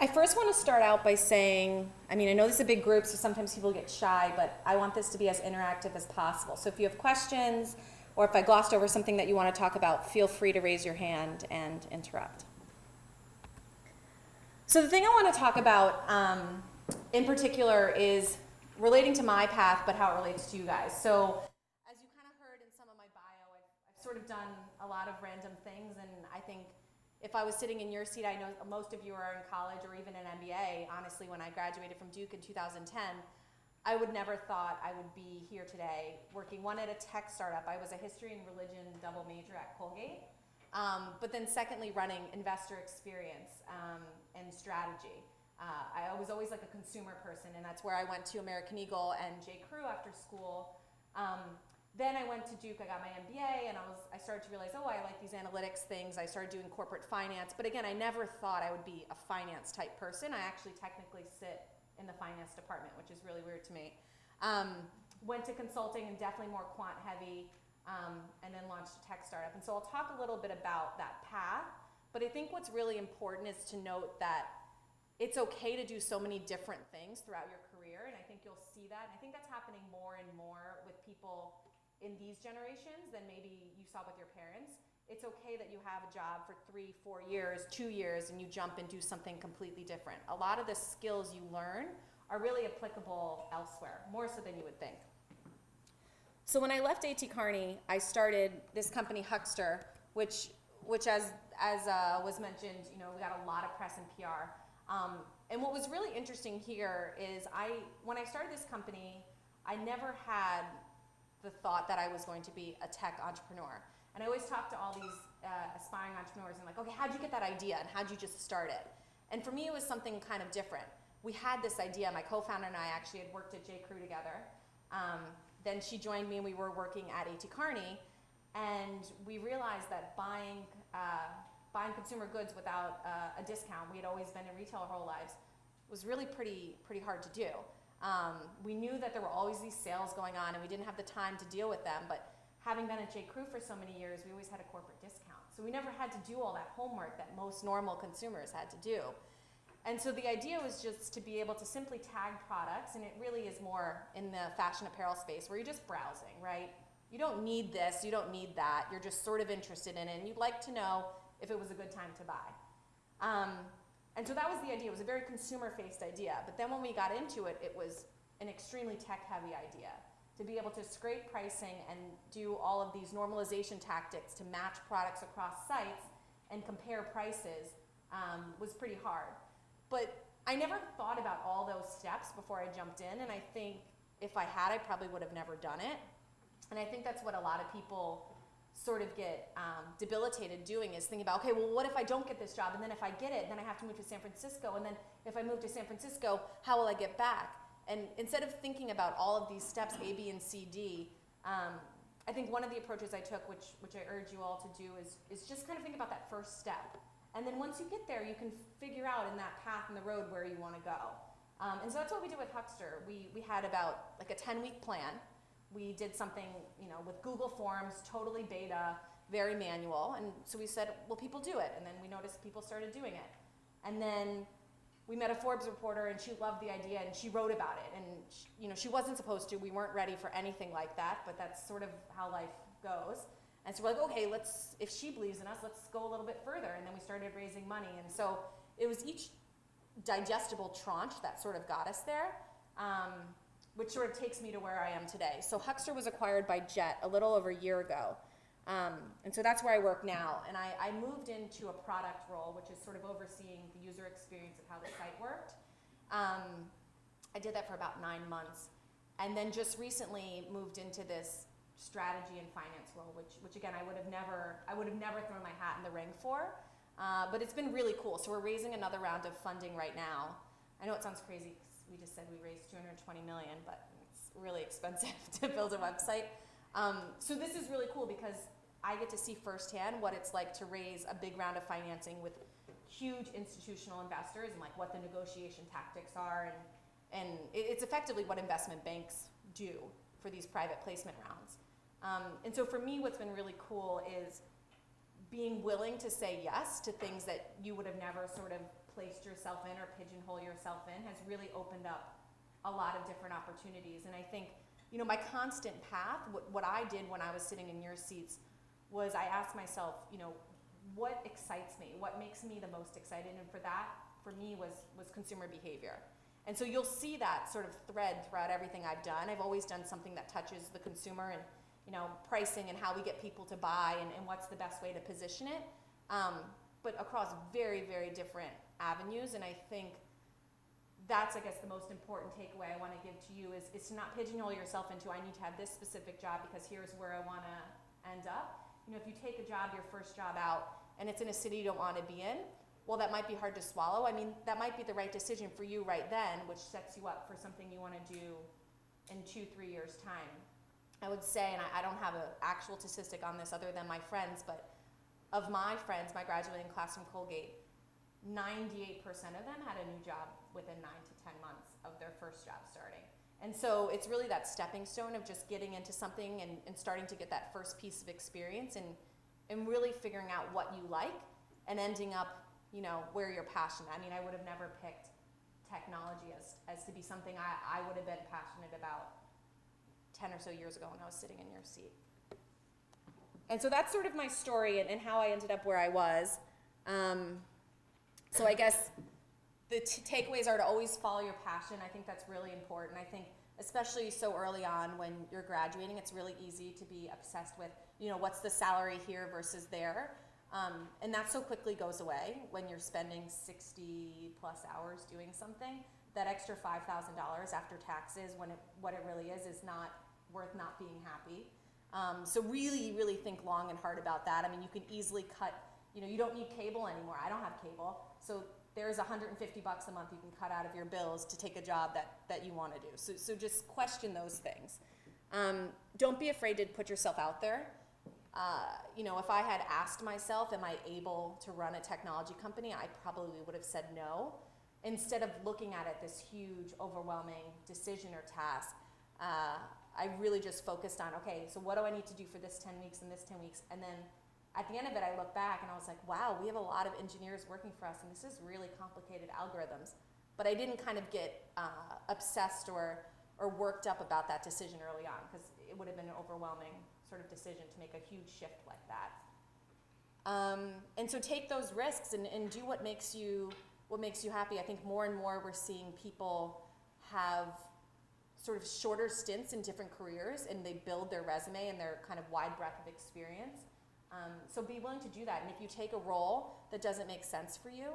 I first want to start out by saying, I mean, I know this is a big group, so sometimes people get shy, but I want this to be as interactive as possible. So if you have questions, or if I glossed over something that you want to talk about, feel free to raise your hand and interrupt. So the thing I want to talk about in particular is relating to my path, but how it relates to you guys. So as you kind of heard in some of my bio, I've sort of done a lot of random things, and I think if I was sitting in your seat, I know most of you are in college or even an MBA. Honestly, when I graduated from Duke in 2010, I would never thought I would be here today working, one, at a tech startup. I was a history and religion double major at Colgate. But then secondly, running investor experience and strategy. I was always like a consumer person, and that's where I went to American Eagle and J. Crew after school. Then I went to Duke, I got my MBA, and I started to realize, oh, I like these analytics things. I started doing corporate finance. But again, I never thought I would be a finance type person. I actually technically sit in the finance department, which is really weird to me. Went to consulting and definitely more quant heavy, and then launched a tech startup. And so I'll talk a little bit about that path. But I think what's really important is to note that it's okay to do so many different things throughout your career, and I think you'll see that. And I think that's happening more and more with people in these generations than maybe you saw with your parents. It's okay that you have a job for 3, 4 years, 2 years, and you jump and do something completely different. A lot of the skills you learn are really applicable elsewhere, more so than you would think. So when I left A.T. Kearney, I started this company, Huckster, which as was mentioned, we got a lot of press and PR. And what was really interesting here is when I started this company, I never had the thought that I was going to be a tech entrepreneur. And I always talk to all these aspiring entrepreneurs and like, okay, how'd you get that idea and how'd you just start it? And for me, it was something kind of different. We had this idea, my co-founder and I actually had worked at J. Crew together. Then she joined me and we were working at A.T. Kearney, and we realized that buying consumer goods without a discount, we had always been in retail our whole lives, was really pretty hard to do. We knew that there were always these sales going on and we didn't have the time to deal with them, but having been at J. Crew for so many years, we always had a corporate discount. So we never had to do all that homework that most normal consumers had to do. And so the idea was just to be able to simply tag products, and it really is more in the fashion apparel space where you're just browsing, right? You don't need this, you don't need that, you're just sort of interested in it, and you'd like to know if it was a good time to buy. And so that was the idea. It was a very consumer-faced idea. But then when we got into it, it was an extremely tech-heavy idea. To be able to scrape pricing and do all of these normalization tactics to match products across sites and compare prices was pretty hard. But I never thought about all those steps before I jumped in, and I think if I had, I probably would have never done it. And I think that's what a lot of people sort of get debilitated doing, is thinking about, okay, well, what if I don't get this job? And then if I get it, then I have to move to San Francisco. And then if I move to San Francisco, how will I get back? And instead of thinking about all of these steps, A, B, and C, D, I think one of the approaches I took, which I urge you all to do, is just kind of think about that first step. And then once you get there, you can figure out in that path in the road where you want to go. And so that's what we did with Huckster. We had about like a 10-week plan. We did something, with Google Forms, totally beta, very manual. And so we said, well, people do it. And then we noticed people started doing it. And then we met a Forbes reporter, and she loved the idea, and she wrote about it. And she wasn't supposed to. We weren't ready for anything like that, but that's sort of how life goes. And so we're like, okay, if she believes in us, let's go a little bit further. And then we started raising money. And so it was each digestible tranche that sort of got us there. Which sort of takes me to where I am today. So Huckster was acquired by Jet a little over a year ago. And so that's where I work now. And I moved into a product role, which is sort of overseeing the user experience of how the site worked. I did that for about 9 months. And then just recently moved into this strategy and finance role, which again, I would have never thrown my hat in the ring for. But it's been really cool. So we're raising another round of funding right now. I know it sounds crazy, we just said we raised $220 million, but it's really expensive to build a website. So this is really cool because I get to see firsthand what it's like to raise a big round of financing with huge institutional investors and like what the negotiation tactics are. And it's effectively what investment banks do for these private placement rounds. And so for me, what's been really cool is being willing to say yes to things that you would have never sort of placed yourself in or pigeonhole yourself in has really opened up a lot of different opportunities. And I think, you know, my constant path, what I did when I was sitting in your seats was I asked myself, you know, what excites me? What makes me the most excited? And for that, for me, was consumer behavior. And so you'll see that sort of thread throughout everything I've done. I've always done something that touches the consumer and, you know, pricing and how we get people to buy and what's the best way to position it. But across very, very different avenues. And I think that's, I guess, the most important takeaway I want to give to you is to not pigeonhole yourself into, I need to have this specific job because here's where I want to end up. You know, if you take a job, your first job out, and it's in a city you don't want to be in, well, that might be hard to swallow. I mean, that might be the right decision for you right then, which sets you up for something you want to do in 2-3 years' time. I would say, and I don't have an actual statistic on this other than my friends, but of my friends, my graduating class from Colgate, 98% of them had a new job within 9 to 10 months of their first job starting. And so it's really that stepping stone of just getting into something and starting to get that first piece of experience and really figuring out what you like and ending up, you know, where you're passionate. I mean, I would have never picked technology as to be something I would have been passionate about 10 or so years ago when I was sitting in your seat. And so that's sort of my story and how I ended up where I was. So I guess the takeaways are to always follow your passion. I think that's really important. I think especially so early on when you're graduating, it's really easy to be obsessed with, you know, what's the salary here versus there. And that so quickly goes away when you're spending 60 plus hours doing something. That extra $5,000 after taxes, what it really is not worth not being happy. So really, really think long and hard about that. I mean, you can easily cut, you know, you don't need cable anymore. I don't have cable. So there's $150 a month you can cut out of your bills to take a job that you want to do. So just question those things. Don't be afraid to put yourself out there. You know, if I had asked myself, am I able to run a technology company, I probably would have said no. Instead of looking at it, this huge, overwhelming decision or task, I really just focused on, okay, so what do I need to do for this 10 weeks and this 10 weeks? And then at the end of it, I look back and I was like, wow, we have a lot of engineers working for us, and this is really complicated algorithms. But I didn't kind of get obsessed or worked up about that decision early on, because it would have been an overwhelming sort of decision to make a huge shift like that. And so take those risks and do what makes you happy. I think more and more we're seeing people have sort of shorter stints in different careers, and they build their resume and their kind of wide breadth of experience. So be willing to do that. And if you take a role that doesn't make sense for you,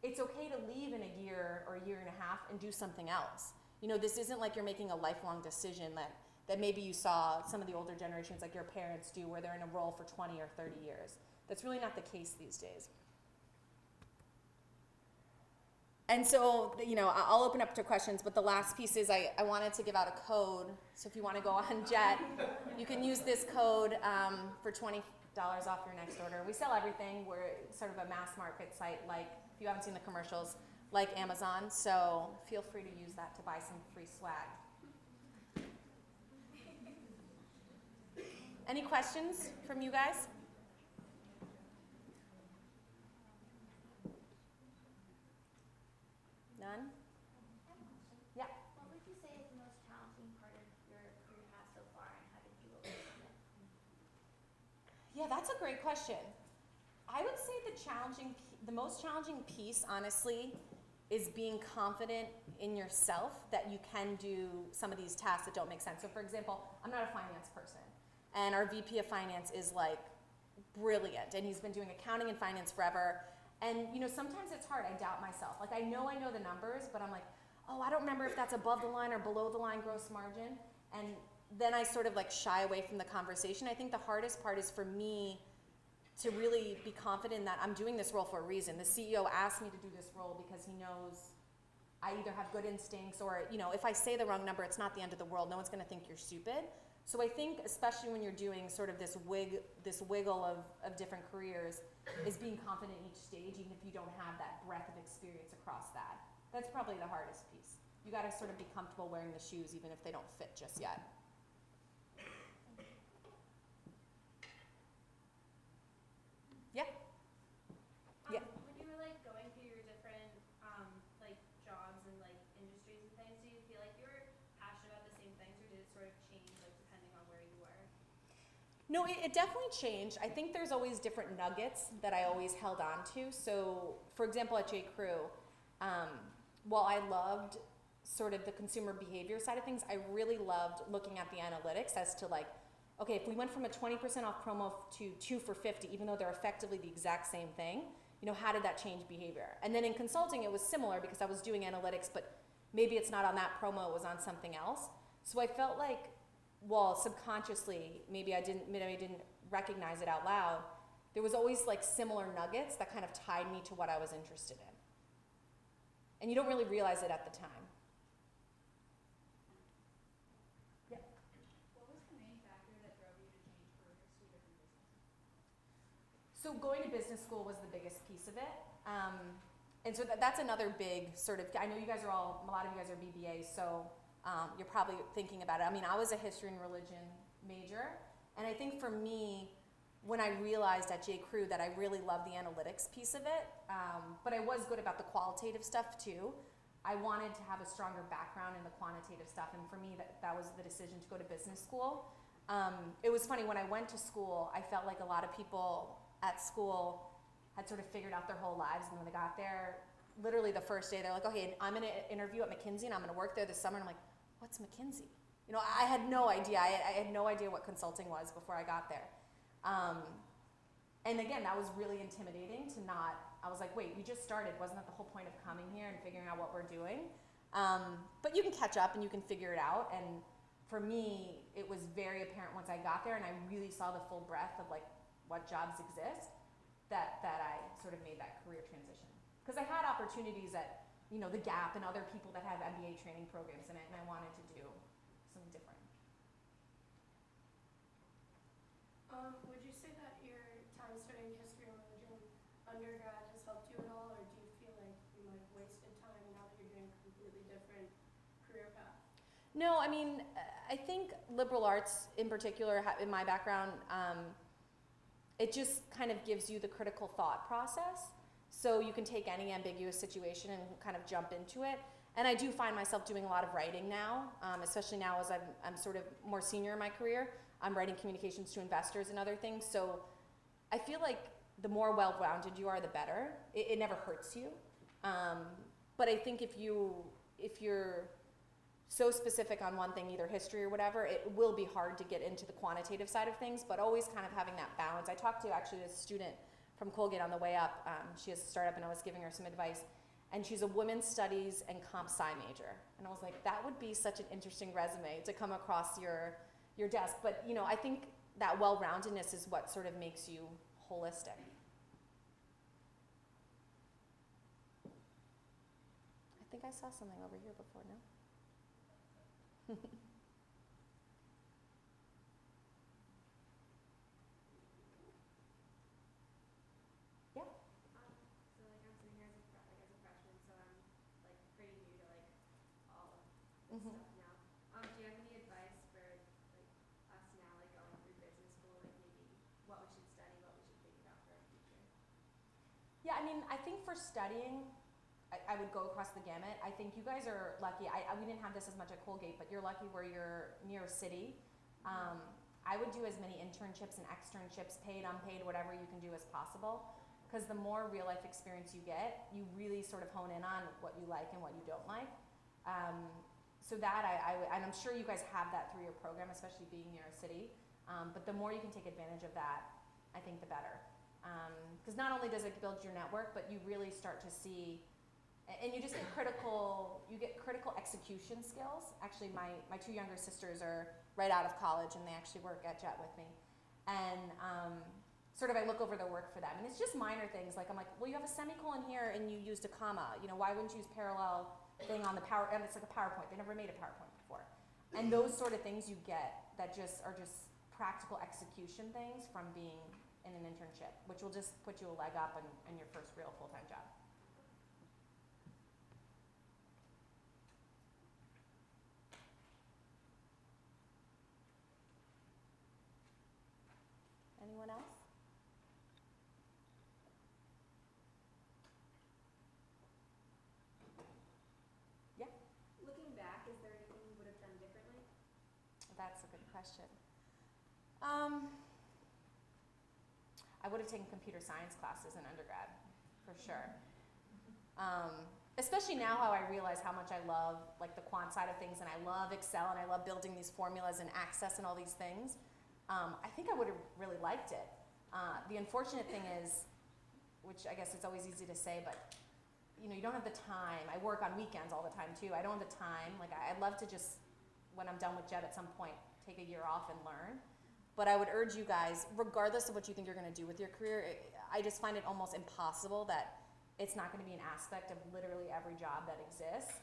it's okay to leave in a year or a year and a half and do something else. You know, this isn't like you're making a lifelong decision that maybe you saw some of the older generations, like your parents do, where they're in a role for 20 or 30 years. That's really not the case these days. And so, you know, I'll open up to questions, but the last piece is I wanted to give out a code. So if you want to go on Jet, you can use this code for $20 off your next order. We sell everything. We're sort of a mass market site, like, if you haven't seen the commercials, like Amazon. So feel free to use that to buy some free swag. Any questions from you guys? None? Yeah. What would you say is the most challenging part of your career path so far, and how did you overcome it? Yeah, that's a great question. I would say the most challenging piece, honestly, is being confident in yourself that you can do some of these tasks that don't make sense. So for example, I'm not a finance person, and our VP of finance is like brilliant, and he's been doing accounting and finance forever. And you know, sometimes it's hard. I doubt myself. Like I know the numbers, but I'm like, oh, I don't remember if that's above the line or below the line gross margin. And then I sort of like shy away from the conversation. I think the hardest part is for me to really be confident that I'm doing this role for a reason. The CEO asked me to do this role because he knows I either have good instincts or, you know, if I say the wrong number, it's not the end of the world. No one's going to think you're stupid. So I think, especially when you're doing sort of this wiggle of different careers, is being confident in each stage, even if you don't have that breadth of experience across that. That's probably the hardest piece. You got to sort of be comfortable wearing the shoes, even if they don't fit just yet. Yeah? Yeah. When you were like going through your different No, it definitely changed. I think there's always different nuggets that I always held on to. So, for example, at J. Crew, um, while I loved sort of the consumer behavior side of things, I really loved looking at the analytics as to like, okay, if we went from a 20% off promo to 2 for 50, even though they're effectively the exact same thing, you know, how did that change behavior? And then in consulting, it was similar because I was doing analytics, but maybe it's not on that promo, it was on something else. So I felt like, well, subconsciously, maybe I didn't recognize it out loud, there was always like similar nuggets that kind of tied me to what I was interested in. And you don't really realize it at the time. Yeah. What was the main factor that drove you to change careers to a different business? So going to business school was the biggest piece of it. And so that's another big sort of, I know you guys are all, a lot of you guys are BBAs, so you're probably thinking about it. I mean, I was a history and religion major, and I think for me, when I realized at J. Crew that I really loved the analytics piece of it, but I was good about the qualitative stuff too, I wanted to have a stronger background in the quantitative stuff, and for me, that was the decision to go to business school. It was funny, when I went to school, I felt like a lot of people at school had sort of figured out their whole lives, and when they got there, literally the first day, they're like, okay, I'm gonna interview at McKinsey, and I'm gonna work there this summer, and I'm like, what's McKinsey? You know, I had no idea. I had no idea what consulting was before I got there. And again, that was really intimidating to not, I was like, wait, we just started. Wasn't that the whole point of coming here and figuring out what we're doing? But you can catch up and you can figure it out. And for me, it was very apparent once I got there and I really saw the full breadth of like what jobs exist, that I sort of made that career transition. Because I had opportunities at, you know, the Gap and other people that have MBA training programs in it, and I wanted to do some different. Would you say that your time studying history and religion undergrad has helped you at all, or do you feel like you might have wasted time now that you're doing a completely different career path? No, I mean, I think liberal arts in particular, in my background, it just kind of gives you the critical thought process. So you can take any ambiguous situation and kind of jump into it. And I do find myself doing a lot of writing now, especially now as I'm sort of more senior in my career. I'm writing communications to investors and other things. So I feel like the more well-rounded you are, the better. It never hurts you. But I think if you're so specific on one thing, either history or whatever, it will be hard to get into the quantitative side of things, but always kind of having that balance. I talked to actually a student from Colgate on the way up. She has a startup and I was giving her some advice. And she's a women's studies and comp sci major. And I was like, that would be such an interesting resume to come across your desk. But you know, I think that well-roundedness is what sort of makes you holistic. I think I saw something over here before, no? Yeah. So like I'm sitting here as a freshman, so I'm like pretty new to like all of this stuff now. Do you have any advice for like us now, like going through business school, like maybe what we should study, what we should think about for our future? Yeah, I mean, I think for studying, I would go across the gamut. I think you guys are lucky. We didn't have this as much at Colgate, but you're lucky where you're near a city. I would do as many internships and externships, paid, unpaid, whatever you can do as possible. Because the more real life experience you get, you really sort of hone in on what you like and what you don't like. So that and I'm sure you guys have that through your program, especially being near a city. But the more you can take advantage of that, I think the better. Because not only does it build your network, but you really start to see, and you just get critical execution skills. Actually, my two younger sisters are right out of college and they actually work at Jet with me. And sort of I look over the work for them and it's just minor things. Like I'm like, well, you have a semicolon here and you used a comma. You know, why wouldn't you use parallel thing on the and it's like a PowerPoint. They never made a PowerPoint before. And those sort of things you get that just are just practical execution things from being in an internship, which will just put you a leg up in your first real full-time job. Anyone else? Yeah? Looking back, is there anything you would have done differently? That's a good question. I would have taken computer science classes in undergrad, for sure. Especially now how I realize how much I love like the quant side of things, and I love Excel, and I love building these formulas and access and all these things. I think I would have really liked it. The unfortunate thing is, which I guess it's always easy to say, but you know, you don't have the time. I work on weekends all the time too. I don't have the time. Like I'd love to just, when I'm done with JET at some point, take a year off and learn. But I would urge you guys, regardless of what you think you're going to do with your career, I just find it almost impossible that it's not going to be an aspect of literally every job that exists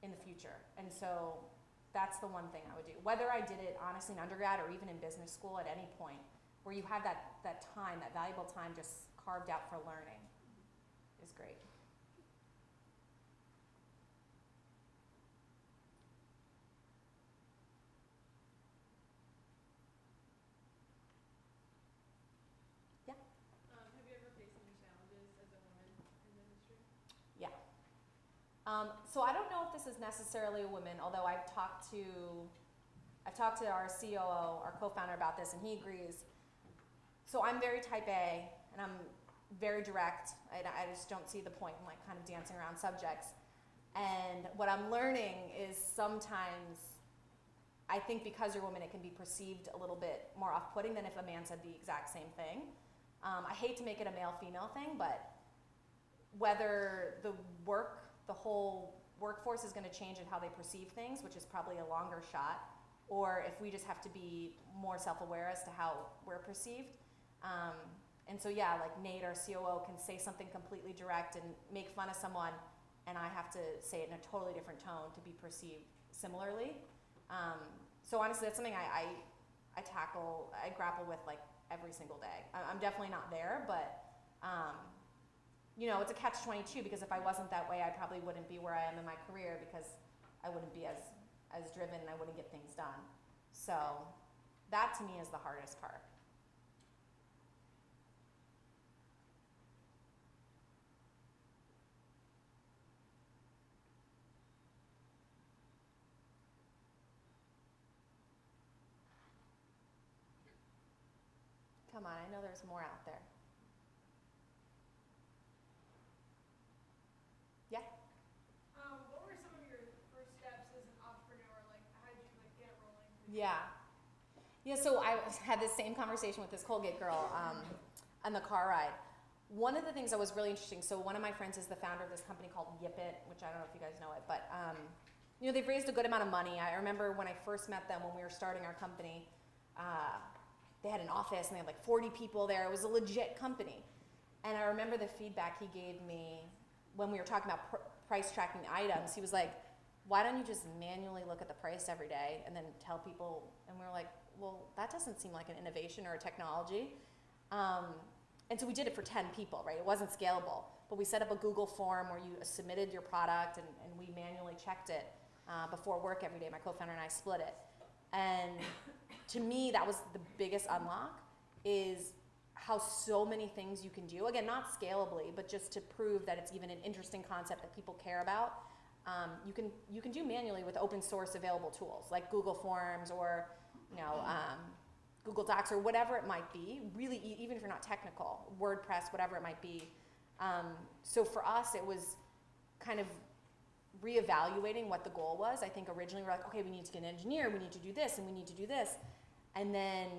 in the future. And so that's the one thing I would do. Whether I did it honestly in undergrad or even in business school at any point, where you have that time, that valuable time just carved out for learning is great. Have you ever faced any challenges as a woman in the industry? Yeah. So I don't know if this is necessarily a woman, although I've talked to our COO, our co-founder, about this, and he agrees. So I'm very type A, and I'm very direct. I just don't see the point in like kind of dancing around subjects. And what I'm learning is sometimes I think because you're a woman, it can be perceived a little bit more off-putting than if a man said the exact same thing. I hate to make it a male-female thing, but whether the whole workforce is going to change in how they perceive things, which is probably a longer shot, or if we just have to be more self-aware as to how we're perceived. And so yeah, like Nate, our COO, can say something completely direct and make fun of someone, and I have to say it in a totally different tone to be perceived similarly. So honestly, that's something I grapple with like every single day. I'm definitely not there, but you know, it's a catch-22, because if I wasn't that way, I probably wouldn't be where I am in my career, because I wouldn't be as driven, and I wouldn't get things done. So that to me is the hardest part. Come on, I know there's more out there. Yeah? What were some of your first steps as an entrepreneur? Like, how did you like get it rolling? Yeah. Yeah, so I had this same conversation with this Colgate girl on the car ride. One of the things that was really interesting, so one of my friends is the founder of this company called Yip It, which I don't know if you guys know it, but you know, they've raised a good amount of money. I remember when I first met them, when we were starting our company, they had an office and they had like 40 people there. It was a legit company. And I remember the feedback he gave me when we were talking about price tracking items. He was like, why don't you just manually look at the price every day and then tell people? And we were like, well, that doesn't seem like an innovation or a technology. And so we did it for 10 people, right? It wasn't scalable. But we set up a Google form where you submitted your product, and we manually checked it before work every day. My co-founder and I split it. And to me, that was the biggest unlock, is how so many things you can do. Again, not scalably, but just to prove that it's even an interesting concept that people care about. You can do manually with open source available tools like Google Forms or Google Docs or whatever it might be. Really, even if you're not technical, WordPress, whatever it might be. So for us, it was kind of reevaluating what the goal was. I think originally we were like, okay, we need to get an engineer, we need to do this, and we need to do this. And then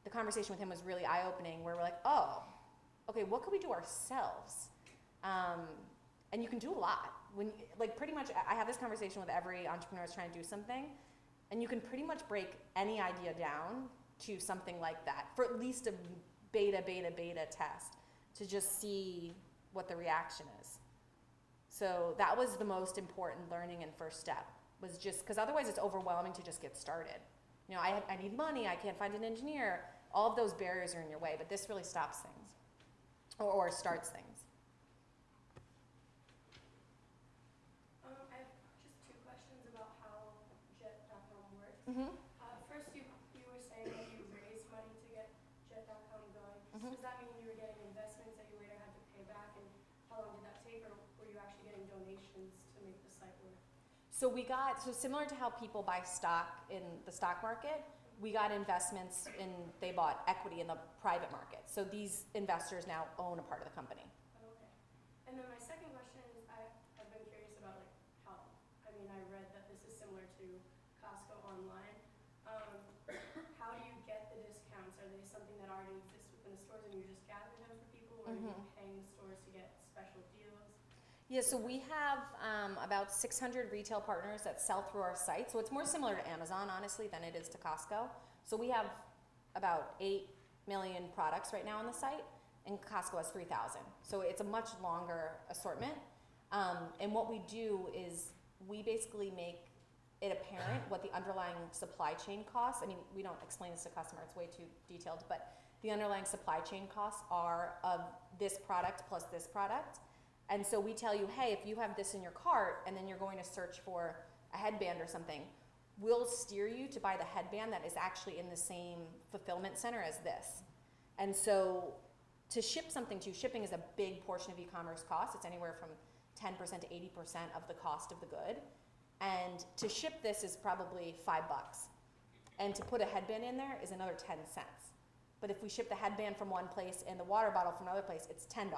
the conversation with him was really eye-opening, where we're like, oh, okay, what could we do ourselves? And you can do a lot. Pretty much, I have this conversation with every entrepreneur who's trying to do something, and you can pretty much break any idea down to something like that, for at least a beta test, to just see what the reaction is. So that was the most important learning and first step, was just, because otherwise it's overwhelming to just get started. You know, I need money, I can't find an engineer. All of those barriers are in your way, but this really stops things, or starts things. I have just two questions about how Jet.com works. Mm-hmm. First, you were saying that you raised money to get Jet.com going. Mm-hmm. Does that mean you were getting investments that you later had to pay back, and how long did that take, or were you actually getting donations to make the site work? So similar to how people buy stock in the stock market, we got investments they bought equity in the private market. So these investors now own a part of the company. Okay. And then my second question is, I've been curious about like how, I mean, I read that this is similar to Costco online. How do you get the discounts? Are they something that already exists within the stores and you're just gathering them for people, or are you paying the stores to get special deals? Yeah, so we have about 600 retail partners that sell through our site. So it's more similar to Amazon, honestly, than it is to Costco. So we have about 8 million products right now on the site, and Costco has 3,000. So it's a much longer assortment. And what we do is we basically make it apparent what the underlying supply chain costs. I mean, we don't explain this to customers, it's way too detailed, but the underlying supply chain costs are of this product plus this product. And so we tell you, hey, if you have this in your cart and then you're going to search for a headband or something, we'll steer you to buy the headband that is actually in the same fulfillment center as this. And so to ship something to you, shipping is a big portion of e-commerce cost. It's anywhere from 10% to 80% of the cost of the good. And to ship this is probably $5. And to put a headband in there is another 10 cents. But if we ship the headband from one place and the water bottle from another place, it's $10.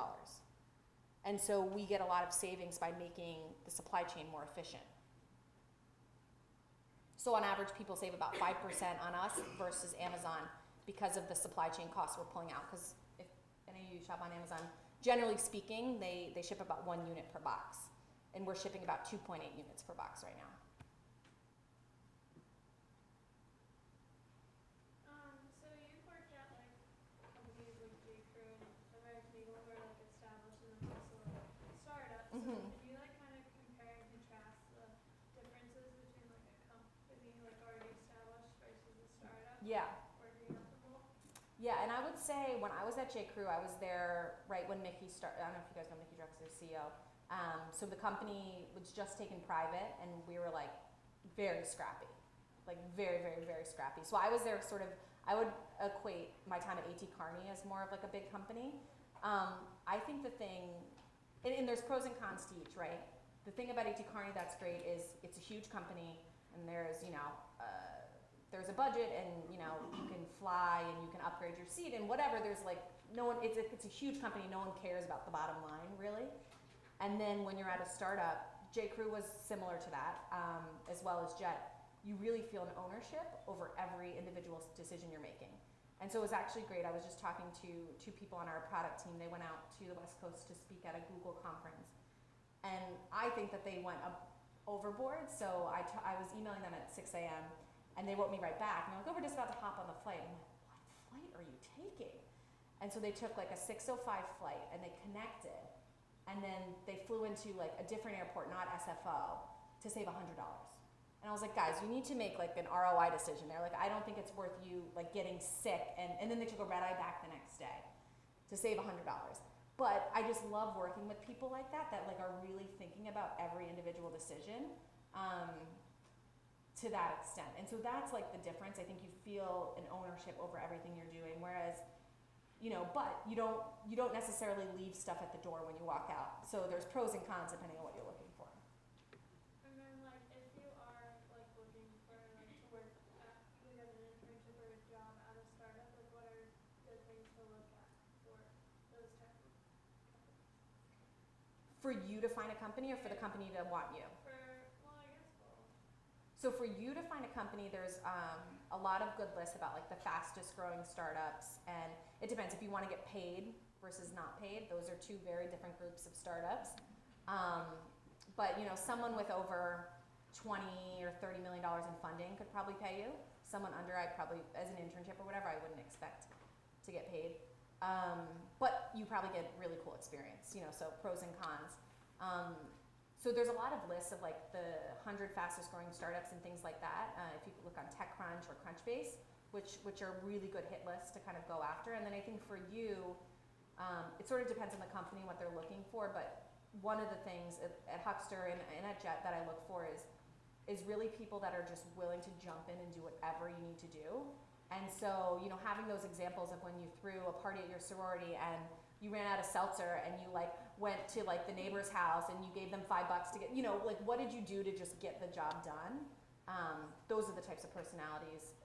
And so we get a lot of savings by making the supply chain more efficient. So on average, people save about 5% on us versus Amazon because of the supply chain costs we're pulling out. Because if any of you shop on Amazon, generally speaking, they ship about 1 unit per box. And we're shipping about 2.8 units per box right now. So you've worked at like companies like J.Crew and American Eagle who are like established and then also like startups. So could you like kind of compare and contrast the differences between like a company like already established versus a startup? Yeah. Working at the mall? Yeah, and I would say when I was at J.Crew, I was there right when Mickey started. I don't know if you guys know Mickey Drexler's CEO. So the company was just taken private, and we were like very scrappy, like very, very, very scrappy. So I was there sort of, I would equate my time at A.T. Kearney as more of like a big company. I think the thing, and there's pros and cons to each, right? The thing about A.T. Kearney that's great is it's a huge company, and there's, there's a budget, and you can fly and you can upgrade your seat and whatever. There's like no one. It's a huge company. No one cares about the bottom line really. And then when you're at a startup, J.Crew was similar to that, as well as Jet. You really feel an ownership over every individual decision you're making. And so it was actually great. I was just talking to two people on our product team. They went out to the West Coast to speak at a Google conference. And I think that they went overboard. So I was emailing them at 6 a.m. and they wrote me right back. And they're like, oh, we're just about to hop on the flight. I'm like, what flight are you taking? And so they took like a 6:05 flight and they connected. And then they flew into like a different airport, not SFO, to save $100. And I was like, guys, you need to make like an ROI decision there. Like, I don't think it's worth you like getting sick. And then they took a red eye back the next day to save $100. But I just love working with people like that like are really thinking about every individual decision to that extent. And so that's like the difference. I think you feel an ownership over everything you're doing, whereas but you don't necessarily leave stuff at the door when you walk out. So there's pros and cons depending on what you're looking for. And then like if you are like looking for like to work at like as an internship or a job at a startup, like what are good things to look at for those type of companies? For you to find a company or for the company to want you? I guess both. So for you to find a company, there's a lot of good lists about like the fastest growing startups, and it depends if you want to get paid versus not paid. Those are two very different groups of startups. But someone with over 20 or $30 million in funding could probably pay you. Someone under, I probably, as an internship or whatever, I wouldn't expect to get paid. But you probably get really cool experience, so pros and cons. So there's a lot of lists of like the 100 fastest growing startups and things like that. If you look on TechCrunch or Crunchbase, which are really good hit lists to kind of go after. And then I think for you, it sort of depends on the company and what they're looking for. But one of the things at Huckster and at Jet that I look for is really people that are just willing to jump in and do whatever you need to do. And so, having those examples of when you threw a party at your sorority and you ran out of seltzer and you like went to like the neighbor's house and you gave them $5 to get, like what did you do to just get the job done? Those are the types of personalities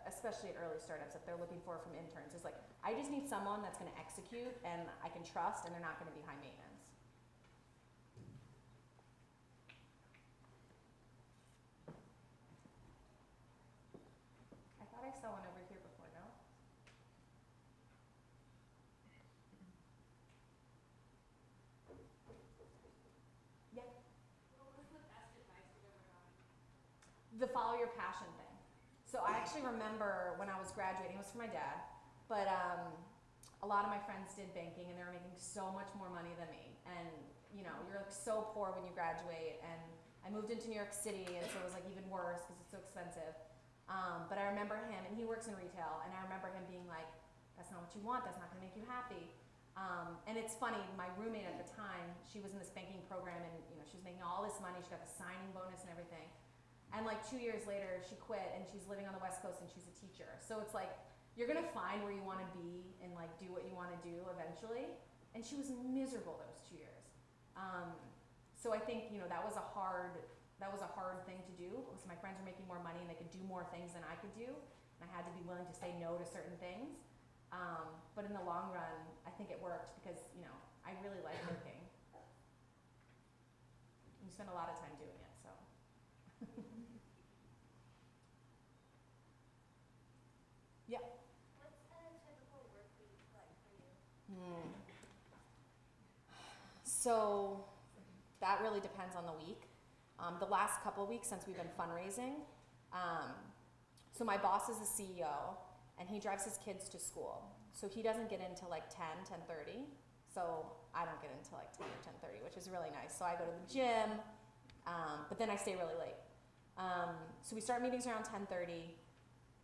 especially at early startups, that they're looking for from interns is like, I just need someone that's going to execute and I can trust and they're not going to be high maintenance. I thought I saw one over here before, no? Yeah. What was the best advice you've ever gotten? The follow your passion thing. So I actually remember when I was graduating, it was for my dad, but a lot of my friends did banking and they were making so much more money than me. And you know, you're like so poor when you graduate. And I moved into New York City, and so it was like even worse because it's so expensive. But I remember him, and he works in retail, and I remember him being like, "That's not what you want. That's not going to make you happy." And it's funny, my roommate at the time, she was in this banking program, and you know, she was making all this money. She got the signing bonus and everything. And like 2 years later, she quit, and she's living on the West Coast, and she's a teacher. So it's like, you're gonna find where you wanna be and like do what you wanna do eventually. And she was miserable those 2 years. So I think, you know, that was a hard thing to do because my friends were making more money and they could do more things than I could do. And I had to be willing to say no to certain things. But in the long run, I think it worked because, you know, I really like working. You spend a lot of time doing it, so. Yeah. What's a typical work week like for you? So that really depends on the week. The last couple of weeks since we've been fundraising, so my boss is the CEO and he drives his kids to school. So he doesn't get into like 10:30. So I don't get into like 10 or 10:30, which is really nice. So I go to the gym, but then I stay really late. So we start meetings around 10:30.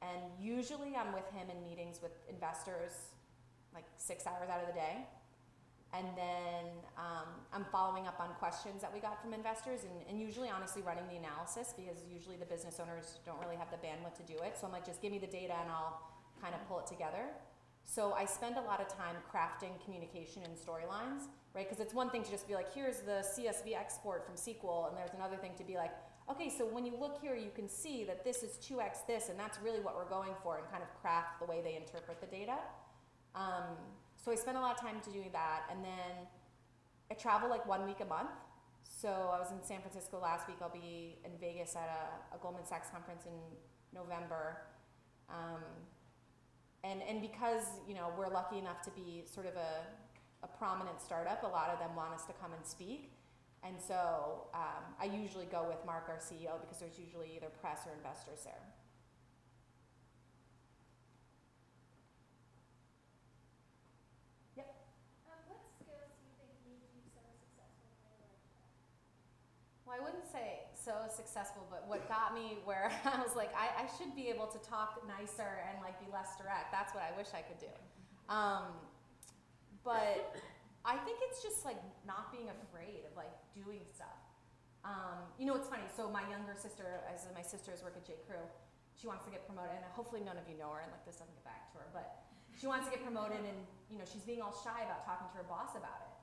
And usually I'm with him in meetings with investors like 6 hours out of the day. And then I'm following up on questions that we got from investors and usually honestly running the analysis because usually the business owners don't really have the bandwidth to do it. So I'm like, just give me the data and I'll kind of pull it together. So I spend a lot of time crafting communication and storylines, right? Because it's one thing to just be like, here's the CSV export from SQL, and there's another thing to be like, okay, so when you look here, you can see that this is 2x this, and that's really what we're going for, and kind of craft the way they interpret the data. So I spend a lot of time to doing that, and then I travel like 1 week a month. So I was in San Francisco last week. I'll be in Vegas at a Goldman Sachs conference in November. And because, you know, we're lucky enough to be sort of a prominent startup, a lot of them want us to come and speak. And so I usually go with Mark, our CEO, because there's usually either press or investors there. Yep. What skills do you think made you so successful in your life today? Well, I wouldn't say so successful, but what got me where I was like, I should be able to talk nicer and like be less direct. That's what I wish I could do. But I think it's just like not being afraid of like doing stuff. You know, it's funny. So my younger sister, as my sisters work at J. Crew, she wants to get promoted, and hopefully none of you know her, and like this doesn't get back to her, but she wants to get promoted, and you know, she's being all shy about talking to her boss about it.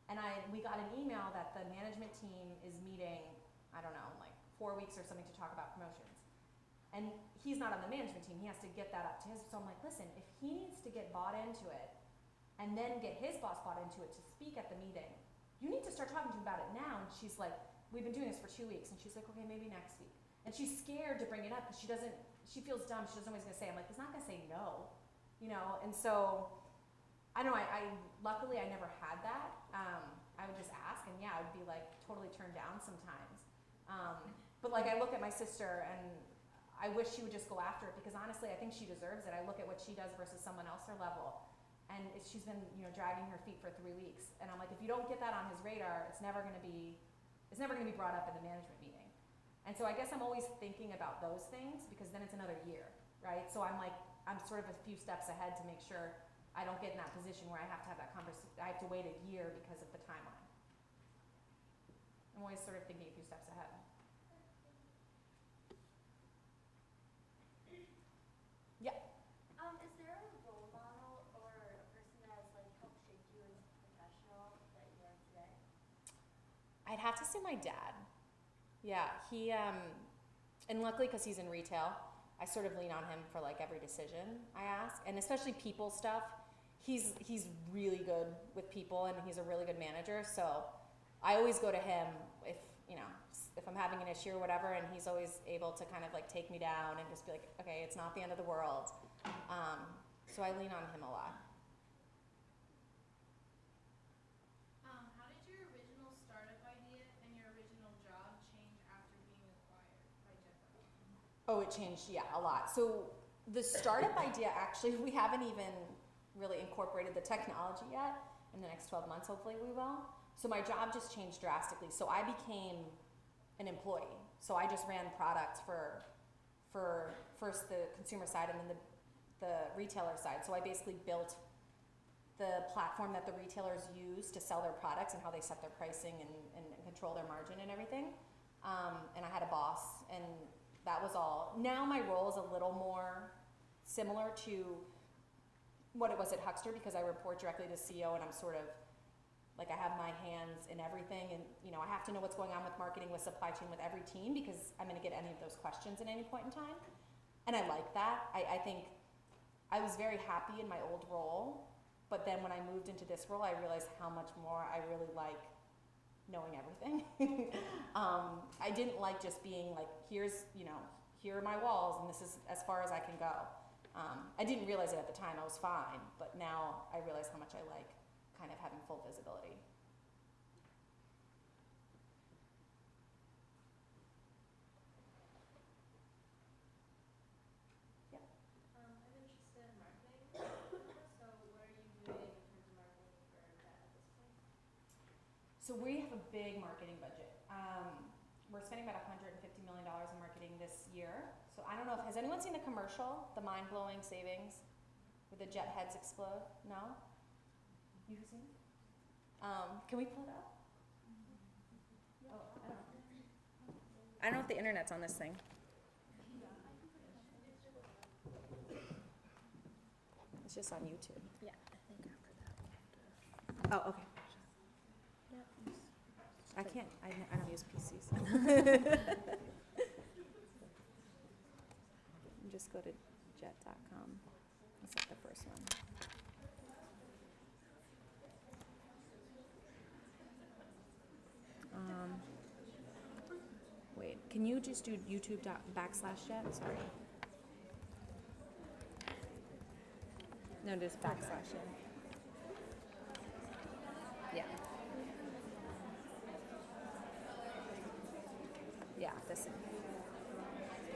And we got an email that the management team is meeting, I don't know, like 4 weeks or something to talk about promotions. And he's not on the management team. He has to get that up to his. So I'm like, listen, if he needs to get bought into it and then get his boss bought into it to speak at the meeting, you need to start talking to him about it now. And she's like, we've been doing this for 2 weeks. And she's like, okay, maybe next week. And she's scared to bring it up because she feels dumb. She doesn't know what he's going to say. I'm like, he's not going to say no, you know? And so, I don't know, luckily I never had that. I would just ask, and yeah, I would be like totally turned down sometimes. But like I look at my sister and I wish she would just go after it because honestly, I think she deserves it. I look at what she does versus someone else her level, and she's been, you know, dragging her feet for 3 weeks. And I'm like, if you don't get that on his radar, it's never going to be brought up in the management meeting. And so I guess I'm always thinking about those things because then it's another year, right? So I'm sort of a few steps ahead to make sure I don't get in that position where I have to have that conversation. I have to wait a year because of the timeline. I'm always sort of thinking a few steps ahead. Yeah. Is there a role model or a person that has like helped shape you as a professional that you are today? I'd have to say my dad. Yeah, he and luckily because he's in retail, I sort of lean on him for like every decision I ask, and especially people stuff. He's really good with people, and he's a really good manager. So I always go to him if if I'm having an issue or whatever, and he's always able to kind of like take me down and just be like, okay, it's not the end of the world. So I lean on him a lot. How did your original startup idea and your original job change after being acquired by Jet.com? Oh, it changed, yeah, a lot. So the startup idea, actually, we haven't even really incorporated the technology yet. In the next 12 months, hopefully we will. So my job just changed drastically. So I became an employee. So I just ran product for first the consumer side and then the retailer side. So I basically built the platform that the retailers use to sell their products and how they set their pricing and control their margin and everything. And I had a boss, and that was all. Now my role is a little more similar to what it was at Huckster, because I report directly to CEO, and I'm sort of like, I have my hands in everything, and I have to know what's going on with marketing, with supply chain, with every team, because I'm going to get any of those questions at any point in time. And I like that. I think I was very happy in my old role, but then when I moved into this role, I realized how much more I really like knowing everything. I didn't like just being like, here are my walls, and this is as far as I can go. I didn't realize it at the time. I was fine, but now I realize how much I like kind of having full visibility. Yeah. I'm interested in marketing. So what are you doing in terms of marketing for Jet at this point? So we have a big marketing budget. We're spending about $150 million in marketing this year. So I don't know has anyone seen the commercial, the mind-blowing savings, where the jet heads explode? No? You've seen it? Can we pull it up? Oh, I don't know if the internet's on this thing. It's just on YouTube. Yeah, I think after that. Oh, okay. I can't. I don't use PCs. Just go to jet.com. That's like the first one. Wait, can you just do YouTube.com/jet? Sorry. No, just /jet. Yeah. Yeah, this one.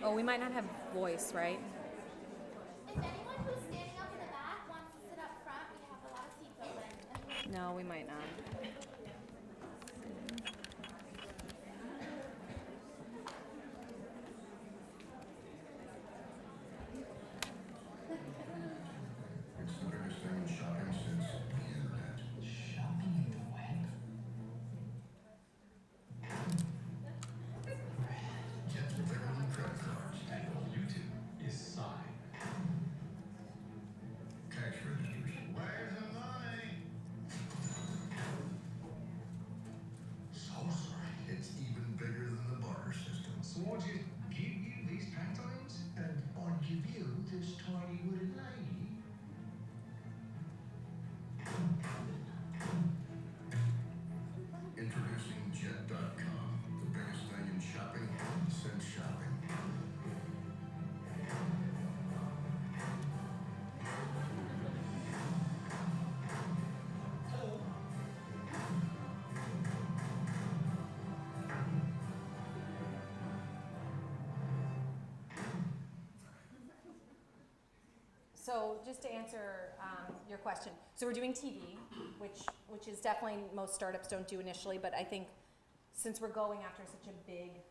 Oh, we might not have voice, right? If anyone who's standing up in the back wants to sit up front, we have a lot of seats open. No, we might not. It's the biggest thing in shopping since the internet. Shopping in the web? Get bigger than credit cards. And all you do is sign. Cash registers. Where's the money? So sorry. It's even bigger than the barter system. So I'll just give you these pantomimes? And I'll give you this tiny wooden lady. Introducing Jet.com, the biggest thing in shopping since shopping. So just to answer your question, so we're doing TV, which is definitely most startups don't do initially, but I think since we're going after such a big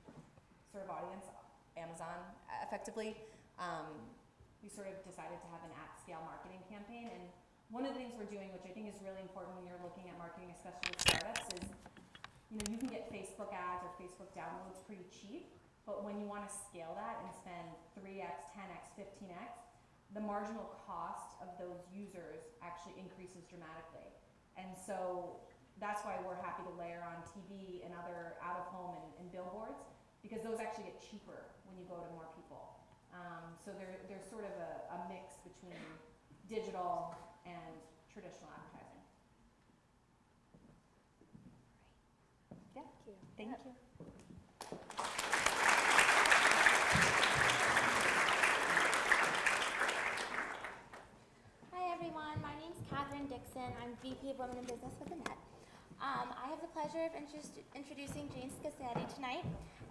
sort of audience, Amazon effectively, we sort of decided to have an at-scale marketing campaign. And one of the things we're doing, which I think is really important when you're looking at marketing, especially with startups, is you can get Facebook ads or Facebook downloads pretty cheap, but when you want to scale that and spend 3x, 10x, 15x, the marginal cost of those users actually increases dramatically. And so that's why we're happy to layer on TV and other out-of-home and billboards, because those actually get cheaper when you go to more people. So there's sort of a mix between digital and traditional advertising. Yeah. Thank you. Hi everyone, my name's Dixon. I'm VP of Women in Business with the Net. I have the pleasure of introducing Jane Scassetti tonight,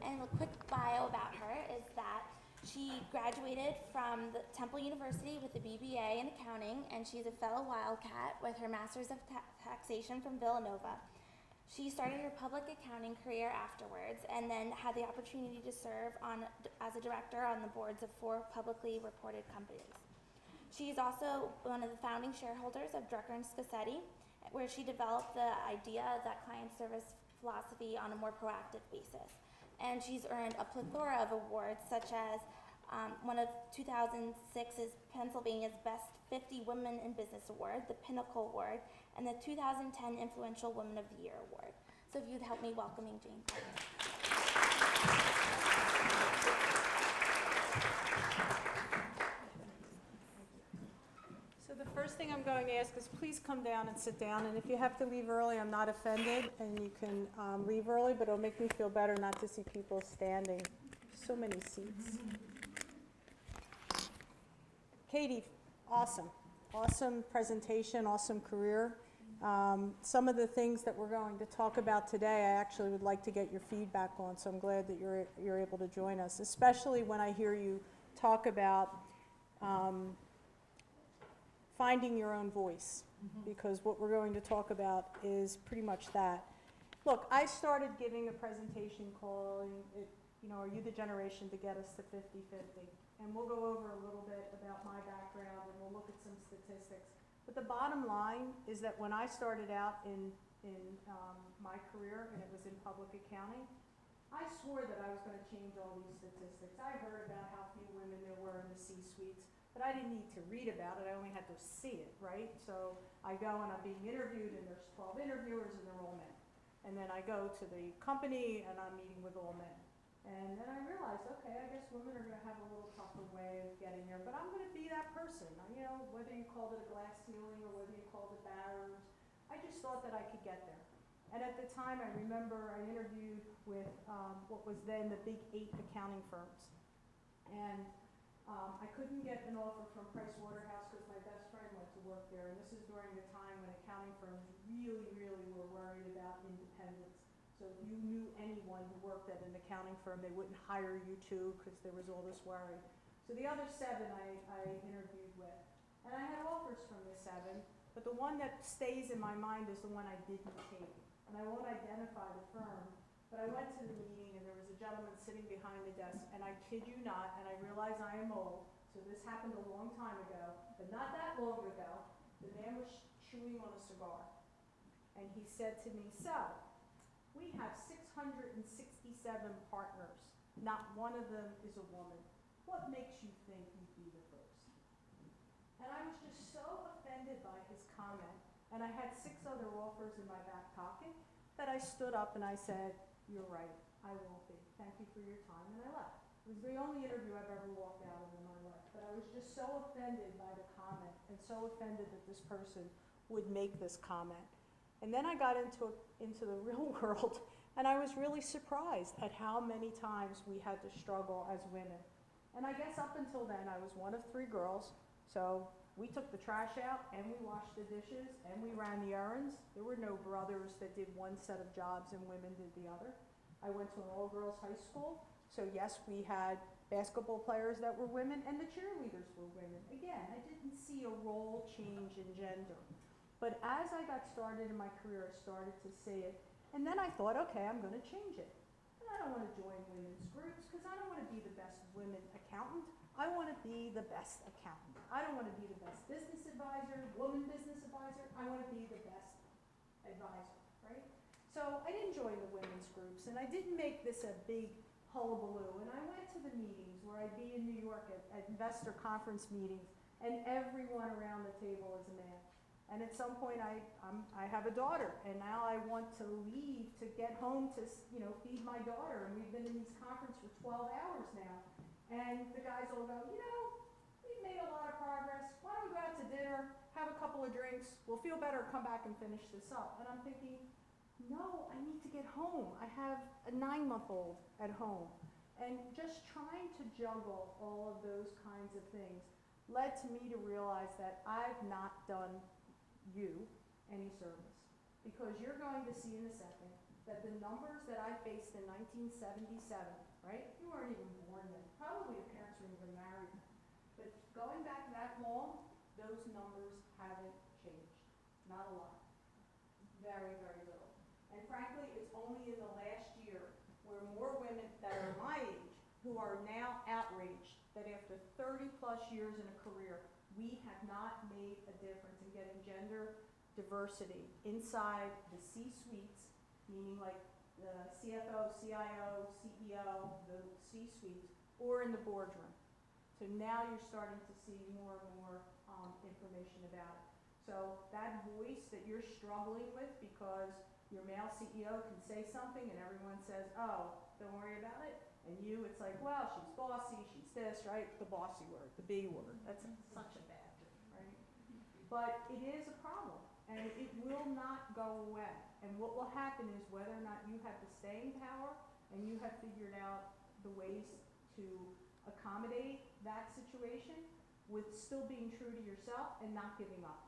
and a quick bio about her is that she graduated from the Temple University with a BBA in accounting, and she's a fellow Wildcat with her Master's of Taxation from Villanova. She started her public accounting career afterwards, and then had the opportunity to serve as a director on the boards of 4 publicly reported companies. She is also one of the founding shareholders of Drucker and Scassetti, where she developed the idea of that client service philosophy on a more proactive basis. And she's earned a plethora of awards, such as one of 2006's Pennsylvania's Best 50 Women in Business Award, the Pinnacle Award, and the 2010 Influential Woman of the Year Award. So if you'd help me welcoming Jane, please. So the first thing I'm going to ask is please come down and sit down, and if you have to leave early, I'm not offended, and you can leave early, but it'll make me feel better not to see people standing. So many seats. Katie, awesome. Awesome presentation, awesome career. Some of the things that we're going to talk about today, I actually would like to get your feedback on, so I'm glad that you're able to join us, especially when I hear you talk about finding your own voice, because what we're going to talk about is pretty much that. Look, I started giving a presentation calling it, are you the generation to get us to 50-50? And we'll go over a little bit about my background, and we'll look at some statistics. But the bottom line is that when I started out in my career, and it was in public accounting, I swore that I was going to change all these statistics. I heard about how few women there were in the C-suites, but I didn't need to read about it. I only had to see it, right? So I go and I'm being interviewed, and there's 12 interviewers, and they're all men. And then I go to the company, and I'm meeting with all men. And then I realized, okay, I guess women are going to have a little tougher way of getting there, but I'm going to be that person. Whether you called it a glass ceiling or whether you called it barriers, I just thought that I could get there. And at the time, I remember I interviewed with what was then the big 8 accounting firms. And I couldn't get an offer from Pricewaterhouse because my best friend went to work there. And this is during the time when accounting firms really, really were worried about independence. So if you knew anyone who worked at an accounting firm, they wouldn't hire you too because there was all this worry. So the other 7 I interviewed with. And I had offers from the 7, but the one that stays in my mind is the one I didn't take. And I won't identify the firm, but I went to the meeting and there was a gentleman sitting behind the desk, and I kid you not, and I realize I am old, so this happened a long time ago, but not that long ago, the man was chewing on a cigar. And he said to me, so, we have 667 partners. Not one of them is a woman. What makes you think you'd be the first? And I was just so offended by his comment, and I had 6 other offers in my back pocket, that I stood up and I said, you're right, I won't be. Thank you for your time, and I left. It was the only interview I've ever walked out of in my life, but I was just so offended by the comment, and so offended that this person would make this comment. And then I got into the real world, and I was really surprised at how many times we had to struggle as women. And I guess up until then, I was one of 3 girls, so we took the trash out, and we washed the dishes, and we ran the errands. There were no brothers that did one set of jobs and women did the other. I went to an all-girls high school, so yes, we had basketball players that were women, and the cheerleaders were women. Again, I didn't see a role change in gender. But as I got started in my career, I started to see it. And then I thought, okay, I'm going to change it. And I don't want to join women's groups because I don't want to be the best women accountant. I want to be the best accountant. I don't want to be the best business advisor, woman business advisor. I want to be the best advisor, right? So I didn't join the women's groups, and I didn't make this a big hullabaloo. And I went to the meetings where I'd be in New York at investor conference meetings, and everyone around the table is a man. And at some point, I have a daughter, and now I want to leave to get home to feed my daughter. And we've been in these conferences for 12 hours now, And the guys all go, you know, we've made a lot of progress. Why don't we go out to dinner, have a couple of drinks, we'll feel better, come back and finish this up. And I'm thinking, no, I need to get home. I have a 9-month-old at home. And just trying to juggle all of those kinds of things led to me to realize that I've not done you any service. Because you're going to see in a second that the numbers that I faced in 1977, right? You weren't even born then. Probably your parents weren't even married then. But going back that long, those numbers haven't changed. Not a lot. Very, very little. And frankly, it's only in the last year where more women that are my age who are now outraged that after 30 plus years in a career, we have not made a difference in getting gender diversity inside the C-suites, meaning like the CFO, CIO, CEO, the C-suites, or in the boardroom. So now you're starting to see more and more information about it. So that voice that you're struggling with because your male CEO can say something and everyone says, oh, don't worry about it. And you, it's like, well, she's bossy, she's this, right? The bossy word, the B word. That's such a bad thing, right? But it is a problem, and it will not go away. And what will happen is whether or not you have the staying power and you have figured out the ways to accommodate that situation with still being true to yourself and not giving up.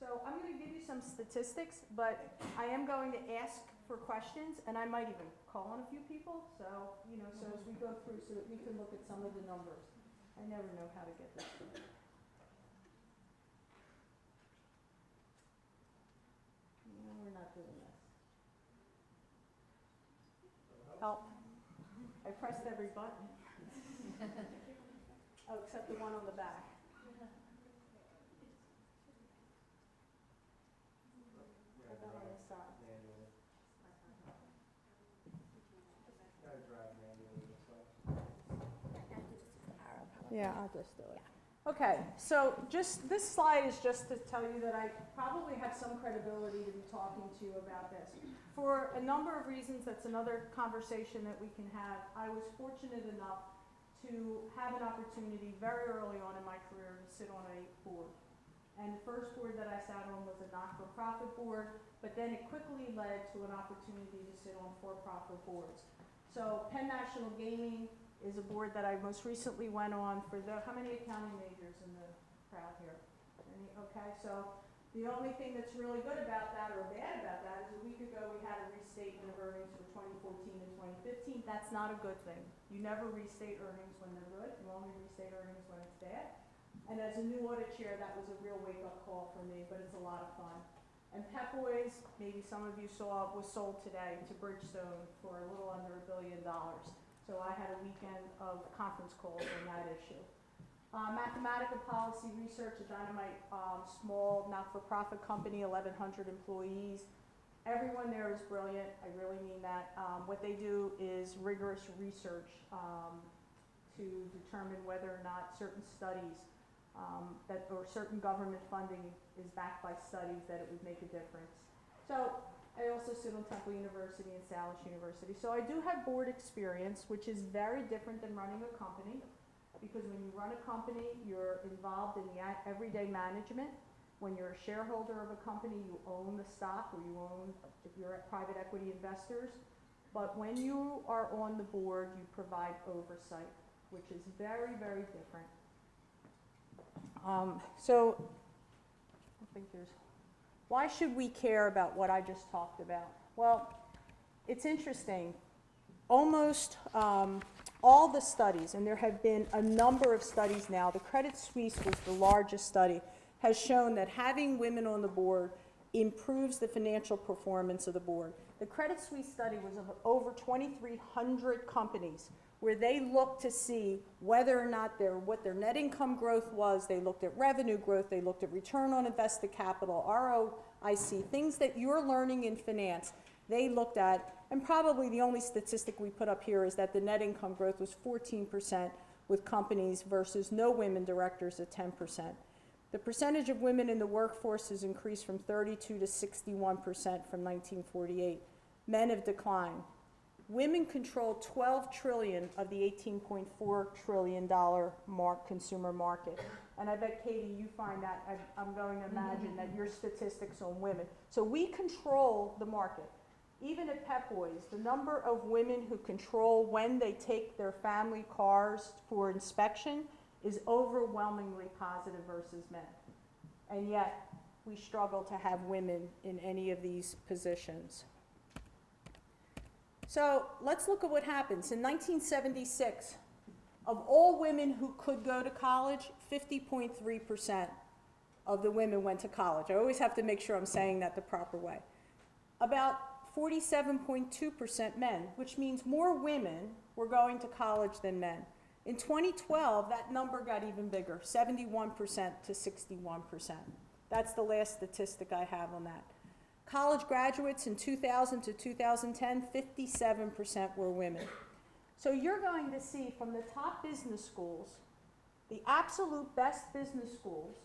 So I'm going to give you some statistics, but I am going to ask for questions, and I might even call on a few people. So, you know, so as we go through, so that we can look at some of the numbers. I never know how to get this started. No, we're not doing this. Help. I pressed every button. Oh, except the one on the back. Put that on the side. Yeah, I'll just do it. Okay, so just this slide is just to tell you that I probably have some credibility to be talking to you about this. For a number of reasons, that's another conversation that we can have. I was fortunate enough to have an opportunity very early on in my career to sit on a board. And the first board that I sat on was a not-for-profit board, but then it quickly led to an opportunity to sit on for-profit boards. So Penn National Gaming is a board that I most recently went on for how many accounting majors in the crowd here? Any? Okay, so the only thing that's really good about that or bad about that is a week ago we had a restatement of earnings for 2014 and 2015. That's not a good thing. You never restate earnings when they're good. You only restate earnings when it's bad. And as a new audit chair, that was a real wake-up call for me, but it's a lot of fun. And Pep Boys, maybe some of you saw, was sold today to Bridgestone for a little under $1 billion. So I had a weekend of conference calls on that issue. Mathematical Policy Research, a dynamite small not-for-profit company, 1,100 employees. Everyone there is brilliant. I really mean that. What they do is rigorous research to determine whether or not certain studies or certain government funding is backed by studies that it would make a difference. So I also sit on Temple University and Salish University. So I do have board experience, which is very different than running a company, because when you run a company, you're involved in the everyday management. When you're a shareholder of a company, you own the stock, or you own, if you're at private equity investors. But when you are on the board, you provide oversight, which is very, very different. So I think why should we care about what I just talked about? Well, it's interesting. Almost all the studies, and there have been a number of studies now, the Credit Suisse was the largest study, has shown that having women on the board improves the financial performance of the board. The Credit Suisse study was of over 2,300 companies, where they looked to see whether or not what their net income growth was. They looked at revenue growth, they looked at return on invested capital, ROIC, things that you're learning in finance. They looked at, and probably the only statistic we put up here is that the net income growth was 14% with companies versus no women directors at 10%. The percentage of women in the workforce has increased from 32 to 61% from 1948. Men have declined. women control 12 trillion of the $18.4 trillion consumer market. And I bet, Katie, you find that, I'm going to imagine that your statistics on women. So we control the market. Even at Pep Boys, the number of women who control when they take their family cars for inspection is overwhelmingly positive versus men. And yet, we struggle to have women in any of these positions. So let's look at what happens. In 1976, of all women who could go to college, 50.3% of the women went to college. I always have to make sure I'm saying that the proper way. About 47.2% men, which means more women were going to college than men. In 2012, that number got even bigger, 71% to 61%. That's the last statistic I have on that. College graduates in 2000 to 2010, 57% were women. So you're going to see from the top business schools, the absolute best business schools,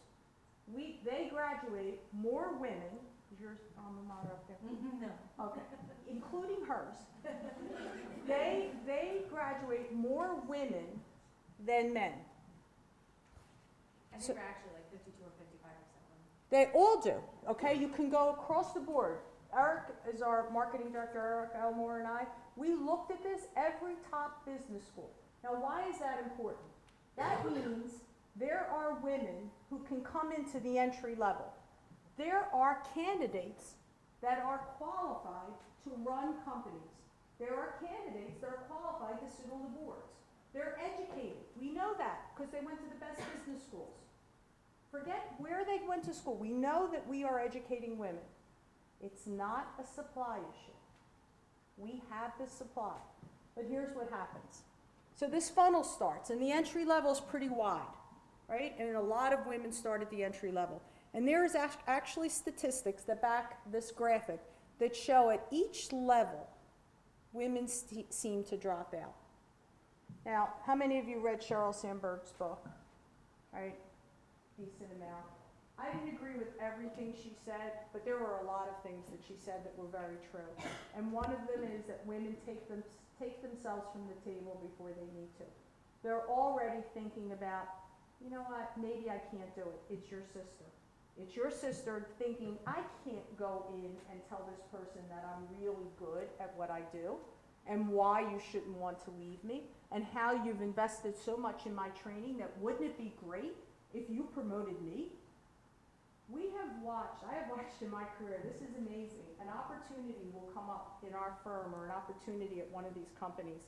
they graduate more women. Is your alma mater up there? No. Okay. Including hers. They graduate more women than men. I think we're actually like 52 or 55% women. They all do, okay? You can go across the board. Eric is our marketing director, Eric Elmore and I. We looked at this, every top business school. Now, why is that important? That means there are women who can come into the entry level. There are candidates that are qualified to run companies. There are candidates that are qualified to sit on the boards. They're educated. We know that because they went to the best business schools. Forget where they went to school. We know that we are educating women. It's not a supply issue. We have the supply. But here's what happens. So this funnel starts, and the entry level is pretty wide, right? And a lot of women start at the entry level. And there is actually statistics that back this graphic that show at each level, women seem to drop out. Now, how many of you read Sheryl Sandberg's book? Right? Decent amount. I didn't agree with everything she said, but there were a lot of things that she said that were very true. And one of them is that women take themselves from the table before they need to. They're already thinking about, you know what, maybe I can't do it. It's your sister. It's your sister thinking, I can't go in and tell this person that I'm really good at what I do and why you shouldn't want to leave me and how you've invested so much in my training that wouldn't it be great if you promoted me? I have watched in my career, this is amazing. An opportunity will come up in our firm or an opportunity at one of these companies.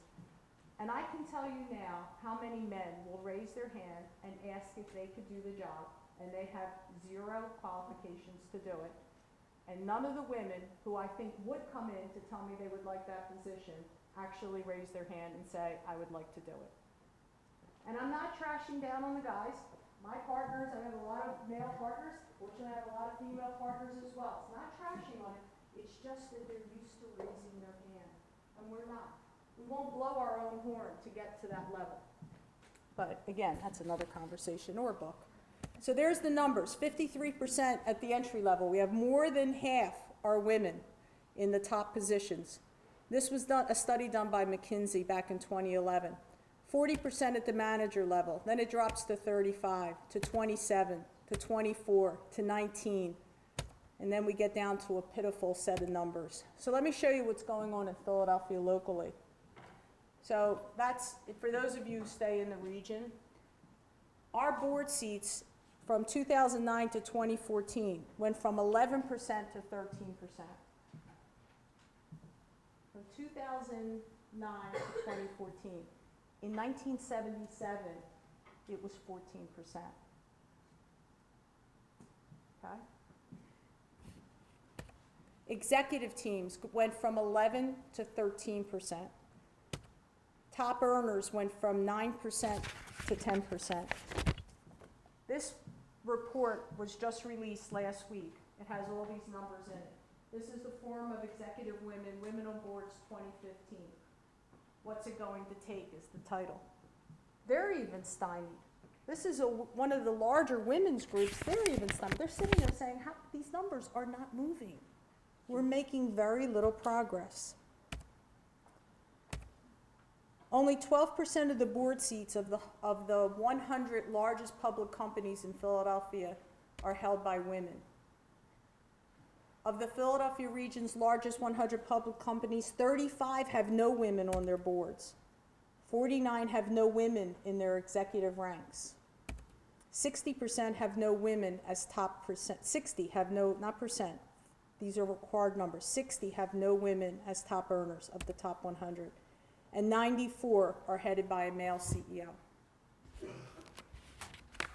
And I can tell you now how many men will raise their hand and ask if they could do the job, and they have zero qualifications to do it. And none of the women who I think would come in to tell me they would like that position actually raise their hand and say, I would like to do it. And I'm not trashing down on the guys. My partners, I have a lot of male partners. Fortunately, I have a lot of female partners as well. It's not trashing on it. It's just that they're used to raising their hand, and we're not. We won't blow our own horn to get to that level. But again, that's another conversation or book. So there's the numbers, 53% at the entry level. We have more than half are women in the top positions. This was a study done by McKinsey back in 2011. 40% at the manager level, then it drops to 35, to 27, to 24, to 19, and then we get down to a pitiful set of numbers. So let me show you what's going on in Philadelphia locally. So that's, for those of you who stay in the region, our board seats from 2009 to 2014 went from 11% to 13%. From 2009 to 2014. In 1977, it was 14%. Okay? Executive teams went from 11 to 13%. Top earners went from 9% to 10%. This report was just released last week. It has all these numbers in it. This is the Forum of Executive Women, Women on Boards 2015. What's it going to take is the title. They're even stymied. This is one of the larger women's groups. They're even stymied. They're sitting there saying, these numbers are not moving. We're making very little progress. Only 12% of the board seats of the 100 largest public companies in Philadelphia are held by women. Of the Philadelphia region's largest 100 public companies, 35 have no women on their boards. 49 have no women in their executive ranks. 60% have no women as top percent. 60 have no, not percent, these are required numbers. 60 have no women as top earners of the top 100. And 94 are headed by a male CEO.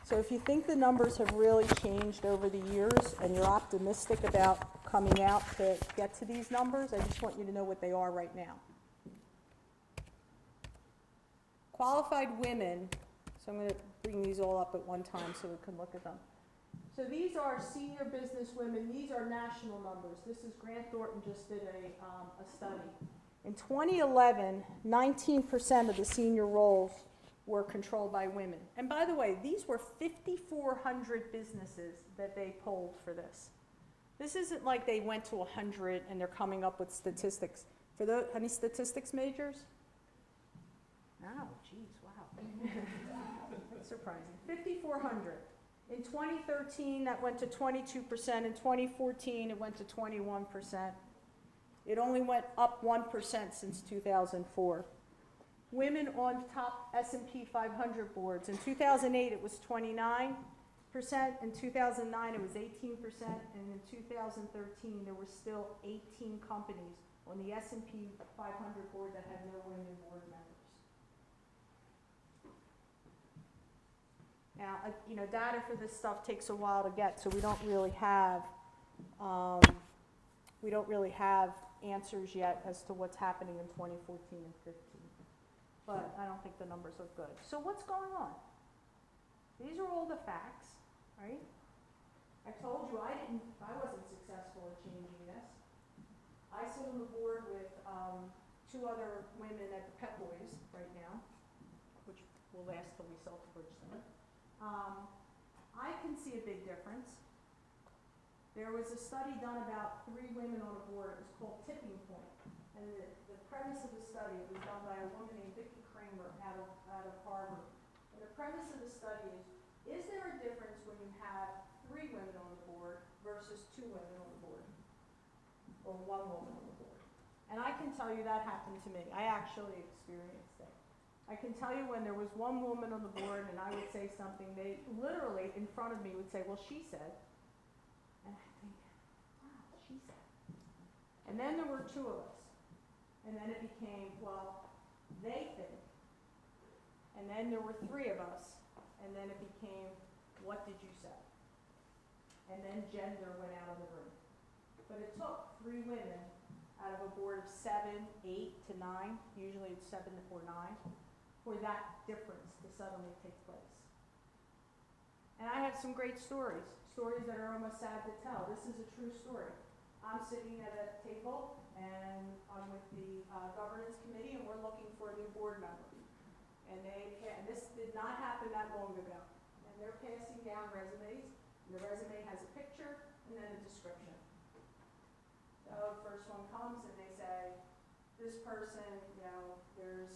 So if you think the numbers have really changed over the years and you're optimistic about coming out to get to these numbers, I just want you to know what they are right now. Qualified women, so I'm going to bring these all up at one time so we can look at them. So these are senior business women. These are national numbers. This is Grant Thornton just did a study. In 2011, 19% of the senior roles were controlled by women. And by the way, these were 5,400 businesses that they polled for this. This isn't like they went to 100 and they're coming up with statistics. For those, any statistics majors? No, geez, wow. That's surprising. 5,400. In 2013, that went to 22%. In 2014, it went to 21%. It only went up 1% since 2004. Women on top S&P 500 boards. In 2008, it was 29%. In 2009, it was 18%. And in 2013, there were still 18 companies on the S&P 500 board that had no women board members. Now, you know, data for this stuff takes a while to get, so we don't really have answers yet as to what's happening in 2014 and 15. But I don't think the numbers look good. So what's going on? These are all the facts, right? I told you I wasn't successful at changing this. I sit on the board with two other women at the Pep Boys right now, which will last till we sell to Bridgestone. I can see a big difference. There was a study done about 3 women on a board. It was called Tipping Point. And the premise of the study was done by a woman named Vicki Kramer out of Harvard. And the premise of the study is there a difference when you have 3 women on the board versus 2 women on the board? Or 1 woman on the board? And I can tell you that happened to me. I actually experienced it. I can tell you when there was 1 woman on the board and I would say something, they literally in front of me would say, well, she said. And I think, wow, she said. And then there were 2 of us. And then it became, well, they think. And then there were 3 of us. And then it became, what did you say? And then gender went out of the room. But it took 3 women out of a board of 7, 8 to 9, usually it's 7 or 9, for that difference to suddenly take place. And I have some great stories that are almost sad to tell. This is a true story. I'm sitting at a table and I'm with the governance committee and we're looking for a new board member. And this did not happen that long ago. And they're passing down resumes, and the resume has a picture and then a description. So the first one comes and they say, this person, you know, there's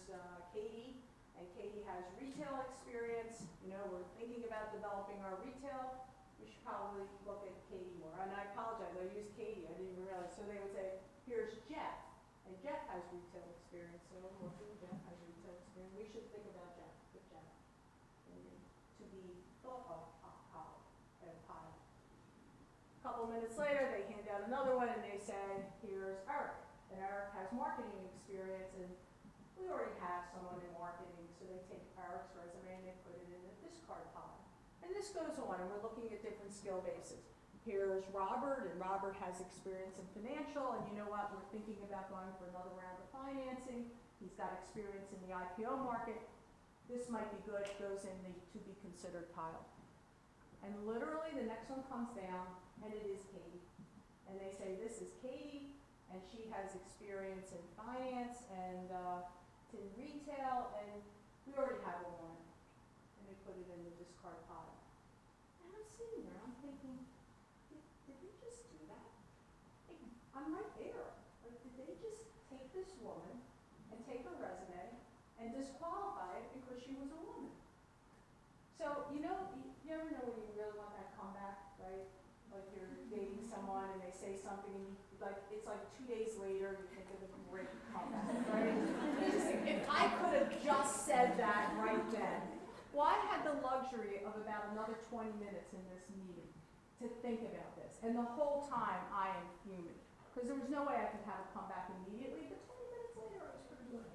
Katie, and Katie has retail experience. You know, we're thinking about developing our retail. We should probably look at Katie more. And I apologize, I used Katie, I didn't even realize. So they would say, here's Jeff, and Jeff has retail experience. So I'm looking, Jeff has retail experience. We should think about Jeff, put Jeff to be thought of at a pile. A couple minutes later, they hand out another one and they say, here's Eric. And Eric has marketing experience, and we already have someone in marketing, so they take Eric's resume and they put it in the discard pile. And this goes on, and we're looking at different skill bases. Here's Robert, and Robert has experience in financial, and you know what, we're thinking about going for another round of financing. He's got experience in the IPO market. This might be good, goes in the to be considered pile. And literally the next one comes down, and it is Katie. And they say, this is Katie, and she has experience in finance and in retail, and we already have a woman. And they put it in the discard pile. And I'm sitting there, I'm thinking, did we just do that? Like, I'm right there. Like, did they just take this woman and take her resume and and disqualify it because she was a woman. So, you know, you ever know when you really want that comeback, right? Like you're dating someone and they say something and you, like, it's like 2 days later you think of a great comeback, right? If I could have just said that right then. Well, I had the luxury of about another 20 minutes in this meeting to think about this. And the whole time I am fuming. Because there was no way I could have a comeback immediately, but 20 minutes later I was pretty good.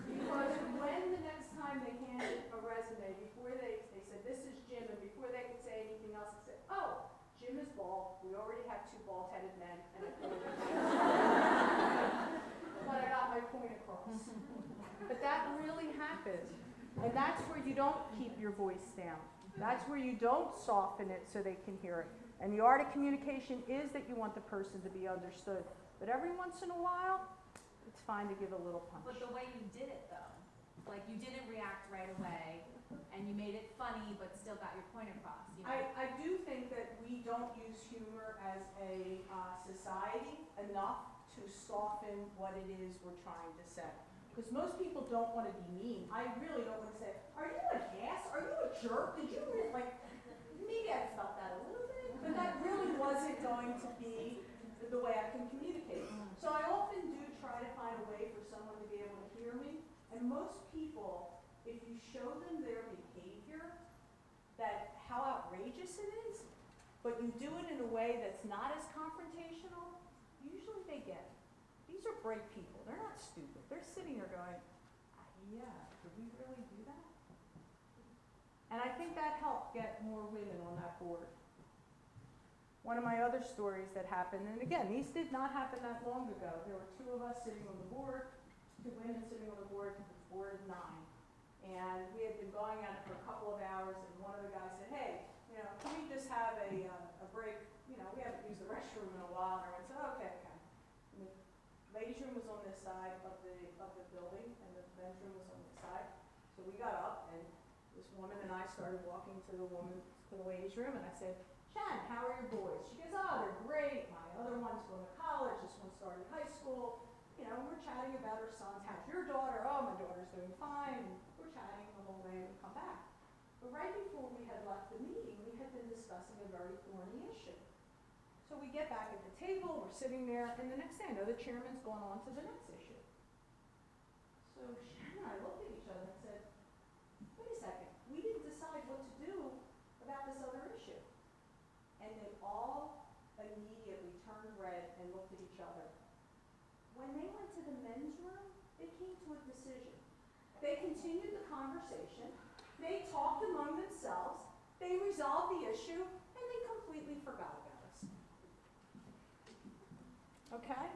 Because when the next time they handed a resume, before they said, this is Jim, and before they could say anything else, they said, oh, Jim is bald, we already have 2 bald-headed men, and I put it in there. But I got my point across. But that really happens. And that's where you don't keep your voice down. That's where you don't soften it so they can hear it. And the art of communication is that you want the person to be understood. But every once in a while, it's fine to give a little punch. But the way you did it, though, like you didn't react right away, and you made it funny, but still got your point across. You know? I do think that we don't use humor as a society enough to soften what it is we're trying to say. Because most people don't want to be mean. I really don't want to say, are you an ass? Are you a jerk? Did you really, like, maybe I felt that a little bit, but that really wasn't going to be the way I can communicate. So I often do try to find a way for someone to be able to hear me. And most people, if you show them their behavior, that how outrageous it is, but you do it in a way that's not as confrontational, usually they get it. These are bright people. They're not stupid. They're sitting there going, yeah, did we really do that? And I think that helped get more women on that board. One of my other stories that happened, and again, these did not happen that long ago. There were 2 of us sitting on the board, 2 women sitting on the board of 9. And we had been going at it for a couple of hours, and one of the guys said, hey, you know, can we just have a break? You know, we haven't used the restroom in a while. And everyone said, okay. And the ladies' room was on this side of the building, and the men's room was on this side. So we got up, and this woman and I started walking to the ladies' room, and I said, Shannon, how are your boys? She goes, oh, they're great. My other one's going to college. This one started high school. You know, we're chatting about her sons. How's your daughter? Oh, my daughter's doing fine. And we're chatting the whole way, and we come back. But right before we had left the meeting, we had been discussing a very thorny issue. So we get back at the table, we're sitting there, and the next thing I know, the chairman's gone on to the next issue. So Shannon and I looked at each other and said, wait a second, we didn't decide what to do about this other issue. And they all immediately turned red and looked at each other. When they went to the men's room, they came to a decision. They continued the conversation, they talked among themselves, they resolved the issue, and they completely forgot about us. Okay?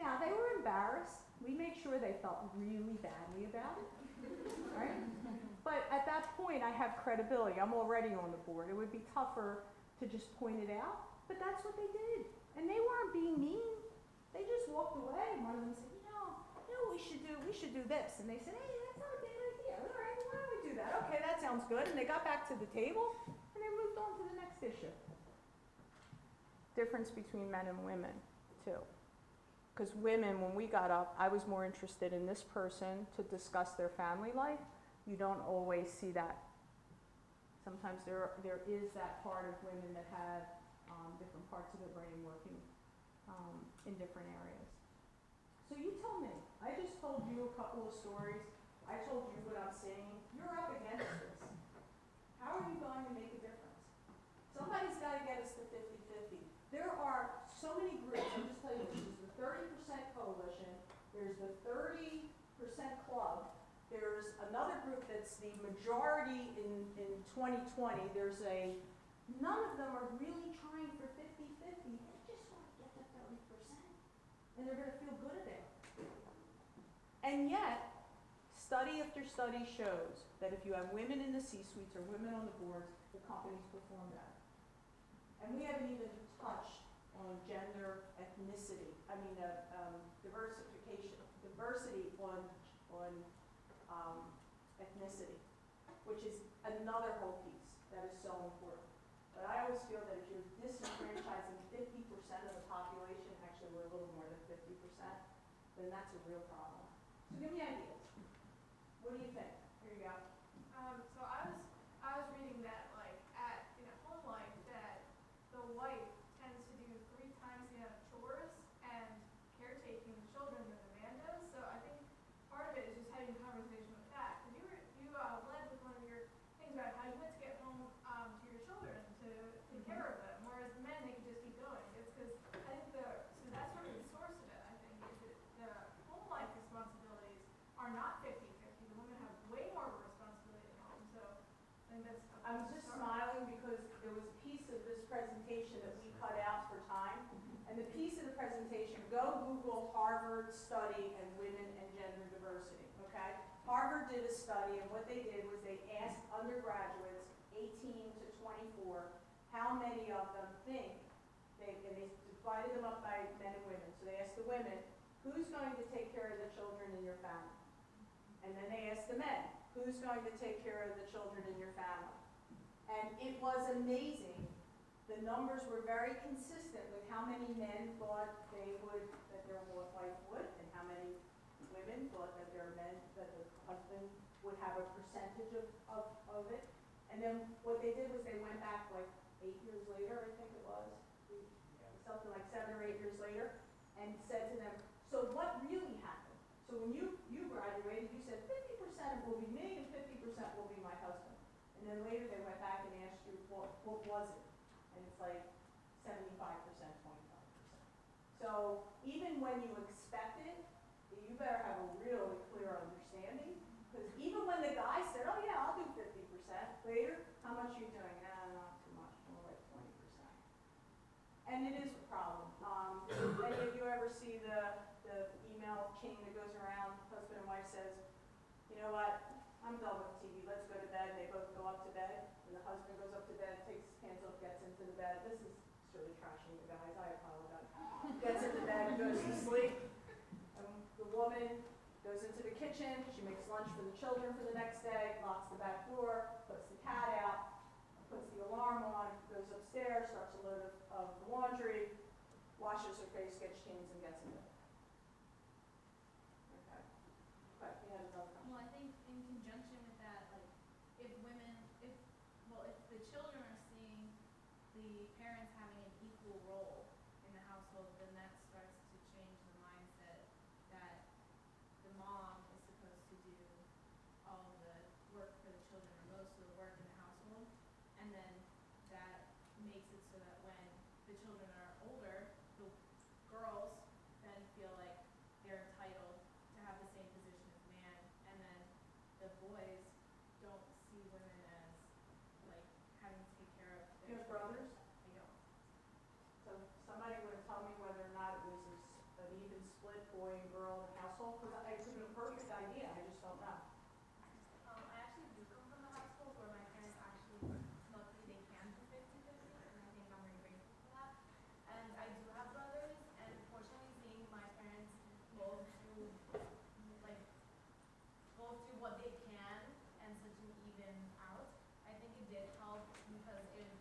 Now, they were embarrassed. We made sure they felt really badly about it, right? But at that point, I have credibility. I'm already on the board. It would be tougher to just point it out, but that's what they did. And they weren't being mean. They just walked away, and one of them said, you know what we should do this. And they said, hey, that's not a bad idea. All right, well, why don't we do that? Okay, that sounds good. And they got back to the table, and they moved on to the next issue. Difference between men and women, too. Because women, when we got up, I was more interested in this person to discuss their family life. You don't always see that. Sometimes there is that part of women that have different parts of their brain working in different areas. So you tell me. I just told you a couple of stories. I told you what I'm seeing. You're up against this. How are you going to make a difference? Somebody's got to get us to 50-50. There are so many groups. I'll just tell you this. There's the 30% Coalition. There's the 30% Club. There's another group that's the majority in 2020. None of them are really trying for 50-50. They just want to get to 30%. And they're going to feel good at it. And yet, study after study shows that if you have women in the C-suites or women on the boards, the companies perform better. And we haven't even touched on gender, ethnicity. Diversity on ethnicity, which is another whole piece that is so important. But I always feel that if you're disenfranchising 50% of the population, actually we're a little more than 50%, then that's a real problem. So give me ideas. What do you think? Here you go. So I was reading that like in a home life that the wife tends to do 3 times the amount of chores and caretaking the children than the man does. So I think part of it is just having a conversation with that. Because you led with one of your things about how you had to get home to your children to take care of them, whereas the men they could just keep going. It's because I think so that's sort of the source of it. I think is that the home life responsibilities are not 50-50. The women have way more of a responsibility at home. So I think that's. I'm just smiling because there was a piece of this presentation that we cut out for time. And the piece of the presentation, go Google Harvard study and women and gender diversity, okay? Harvard did a study, and what they did was they asked undergraduates, 18 to 24, how many of them think, and they divided them up by men and women. So they asked the women, who's going to take care of the children in your family? And then they asked the men, who's going to take care of the children in your family? And it was amazing. The numbers were very consistent with how many men thought that their wife would, and how many women thought that that the husband would have a percentage of it. And then what they did was they went back like 8 years later, I think it was, something like 7 or 8 years later, and said to them, so what really happened? So when you graduated, you said 50% will be me and 50% will be my husband. And then later they went back and asked you, what was it? And it's like 75%, 25%. So even when you expect it, you better have a really clear understanding. Because even when the guy said, oh yeah, I'll do 50%, later, how much are you doing? Not too much, more like 20%. And it is a problem. Any of you ever see the email chain that goes around, husband and wife says, you know what, I'm done with TV, let's go to bed. They both go up to bed, and the husband goes up to bed, takes his hands off, gets into the bed. This is sort of trashing the guys, I apologize. Gets into bed, goes to sleep. The woman goes into the kitchen, she makes lunch for the children for the next day, locks the back door, puts the cat out, puts the alarm on, goes upstairs, starts a load of laundry, washes her face, gets changed, and gets in bed. Okay. But you had another question. Well, I think in conjunction with that, like, if the children are seeing the parents having an equal role in the household, then that starts to change the mindset that the mom is supposed to do all of the work for the children, or most of the work in the household, and then that makes it so that when the children are older, the girls then feel like they're entitled to have the same position as man, and then the boys don't see women as like having to take care of You their have brothers? I don't. So somebody would tell me whether or not it was an even split boy and girl in the household, because it could be a perfect idea, I just don't know. I actually do come from a household where my parents actually, luckily they can do 50-50, and I think I'm very grateful for that. And I do have brothers, and fortunately seeing my parents both do what they can and such an even out, I think it did help, because if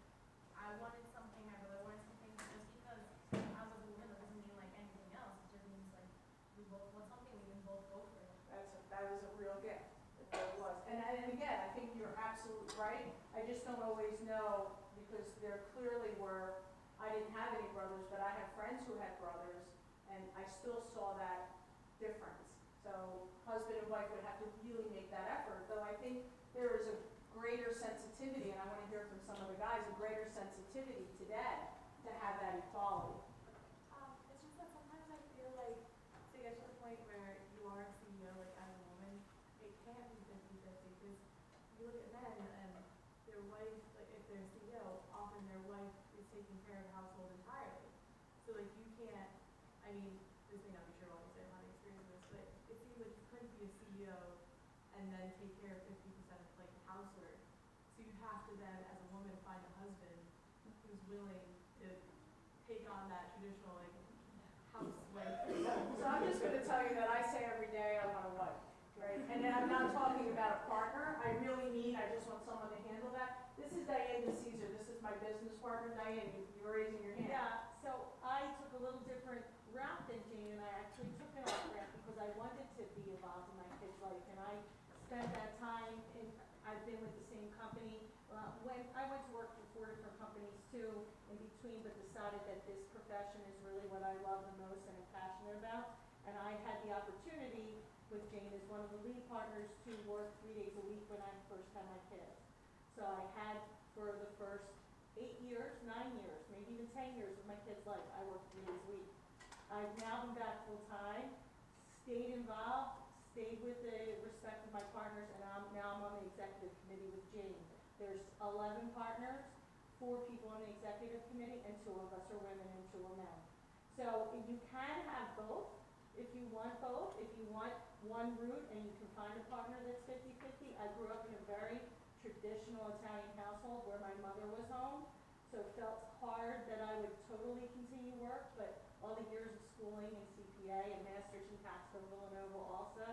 I wanted something, my brother wanted something, just because I was a woman, that doesn't mean like anything else. It just means like we both want something, we can both go for it. That was a real gift, it really was. And again, I think you're absolutely right. I just don't always know, because there clearly were, I didn't have any brothers, but I have friends who had brothers, and I still saw that difference. So husband and wife would have to really make that effort, though I think there is a greater sensitivity, and I want to hear from some of the guys, a greater sensitivity today to have that equality. It's just that sometimes I feel like to get to the point where you are a CEO, like as a woman, it can't be 50-50, because you look at men and their wife, like if they're a CEO, often their wife is taking care of the household entirely. So like you can't, I mean, this may not be true, obviously I'm not experienced with this, but it seems like you couldn't be a CEO and then take care of 50% of like the housework. So you have to then, as a woman, find a husband who's willing to take on that traditional like housewife. So I'm just going to tell you that I say every day I want a wife, right? And I'm not talking about a partner. I really mean I just want someone to handle that. This is Diane DeCesar. This is my business partner. Diane, you're raising your hand. Yeah, so I took a little different route than Jane, and I actually took an art route because I wanted to be involved in my kid's life, and I spent that time, and I've been with the same company. When I went to work for 4 different companies too, in between, but decided that this profession is really what I love the most and am passionate about. And I had the opportunity with Jane as one of the lead partners to work 3 days a week when I first had my kids. So I had, for the first 8 years, 9 years, maybe even 10 years of my kid's life, I worked 3 days a week. I've now been back full time, stayed involved, stayed with the respect of my partners, and now I'm on the executive committee with Jane. There's 11 partners, 4 people on the executive committee, and 2 of us are women and 2 are men. So you can have both if you want both. If you want one route and you can find a partner that's 50-50. I grew up in a very traditional Italian household where my mother was home, so it felt hard that I would totally continue work, but all the years of schooling and CPA and master's in tax from Villanova also,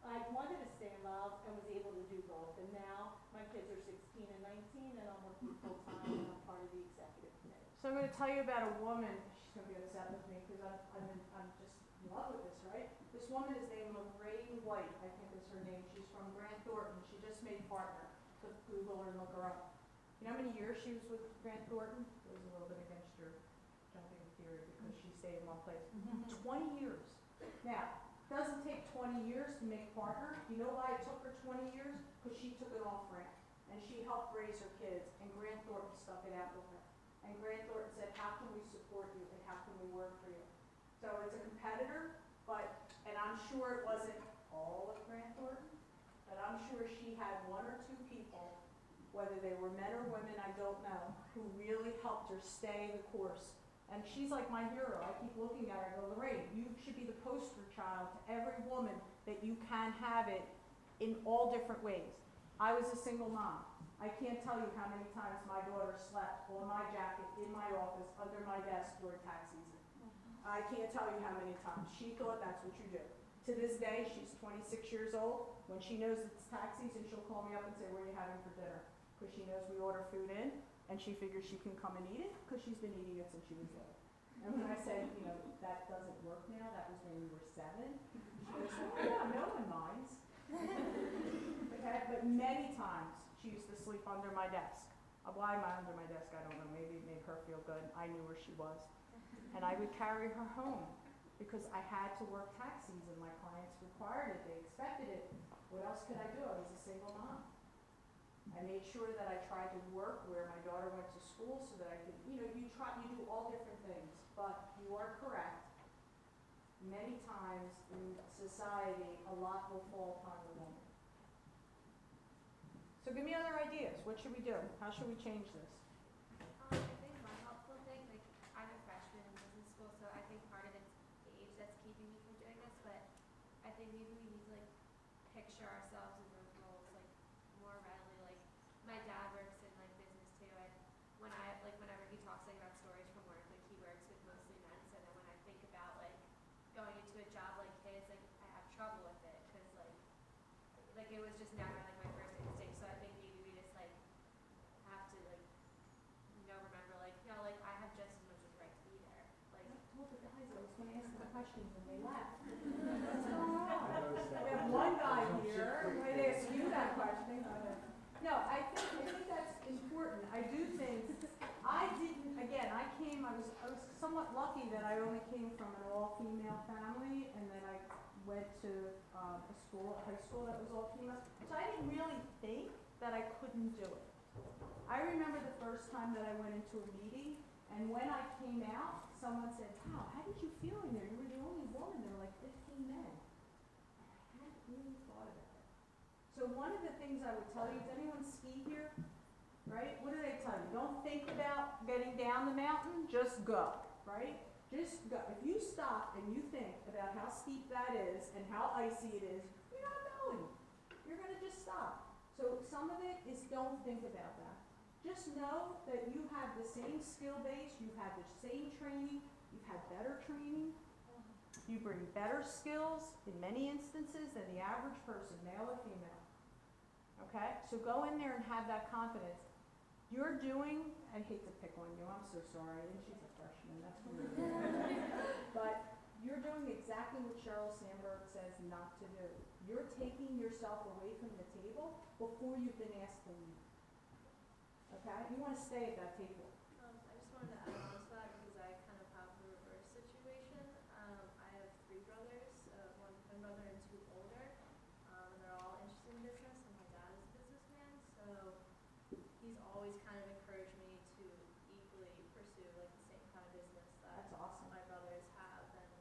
I wanted to stay involved and was able to do both. And now my kids are 16 and 19 and I'm working full time and I'm part of the executive committee. So I'm going to tell you about a woman. She's going to be upset with me because I'm just in love with this, right? This woman is named Lorraine White, I think is her name. She's from Grant Thornton. She just made partner. So Google her and look her up. You know how many years she was with Grant Thornton? It was a little bit against your jumping theory because she stayed in one place. 20 years. Now, it doesn't take 20 years to make partner. You know why it took her 20 years? Because she took it off Grant. And she helped raise her kids. And Grant Thornton stuck it out with her. And Grant Thornton said, how can we support you and how can we work for you? So it's a competitor, and I'm sure it wasn't all of Grant Thornton, but I'm sure she had 1 or 2 people, whether they were men or women, I don't know, who really helped her stay the course. And she's like my hero. I keep looking at her and go, Lorraine, you should be the poster child to every woman that you can have it in all different ways. I was a single mom. I can't tell you how many times my daughter slept on my jacket in my office under my desk during tax season. I can't tell you how many times. She thought that's what you do. To this day, she's 26 years old. When she knows it's tax season, she'll call me up and say, what are you having for dinner? Because she knows we order food in, and she figures she can come and eat it because she's been eating it since she was little. And when I say, that doesn't work now, that was when we were 7, she goes, oh yeah, no one minds. Okay, but many times she used to sleep under my desk. Why am I under my desk? I don't know. Maybe it made her feel good. I knew where she was. And I would carry her home because I had to work tax season. My clients required it. They expected it. What else could I do? I was a single mom. I made sure that I tried to work where my daughter went to school so that I could, you do all different things. But you are correct. Many times in society, a lot will fall upon the woman. So give me other ideas. What should we do? How should we change this? I think one helpful thing, like I'm a freshman in business school, so I think part of it's age that's keeping me from doing this, but I think maybe we need to like picture ourselves in those roles like more readily. Like my dad works in like business too, and whenever he talks like about stories from work, like he works with mostly men, so then when I think about like going into a job like his, like I have trouble with it because like it was just never like my first instinct. So I think maybe we just like have to like remember like like I have just as much of a right to be there. Like I told the guys I was going to ask them questions and they left. What's going on? We have one guy here. I'm going to ask you that question. No, I think that's important. I do think I was somewhat lucky that I only came from an all-female family, and then I went to a high school that was all female. So I didn't really think that I couldn't do it. I remember the first time that I went into a meeting, and when I came out, someone said, wow, how did you feel in there? You were the only woman. There were like 15 men. I hadn't really thought about it. So one of the things I would tell you, does anyone ski here? Right? What do they tell you? Don't think about getting down the mountain, just go, right? Just go. If you stop and you think about how steep that is and how icy it is, you're not going. You're going to just stop. So some of it is don't think about that. Just know that you have the same skill base, you have the same training, you've had better training, you bring better skills in many instances than the average person, male or female. Okay? So go in there and have that confidence. You're doing, I hate to pick on you, I'm so sorry, and she's a freshman, that's weird. But you're doing exactly what Sheryl Sandberg says not to do. you're taking yourself away from the table before you've been asked to leave. Okay? You want to stay at that table. I just wanted to add on to that because I kind of have the reverse situation. I have three brothers, one twin brother and two older, and they're all interested in business, and my dad is a businessman, so he's always kind of encouraged me to equally pursue like the same kind of business that That's awesome. my brothers have, and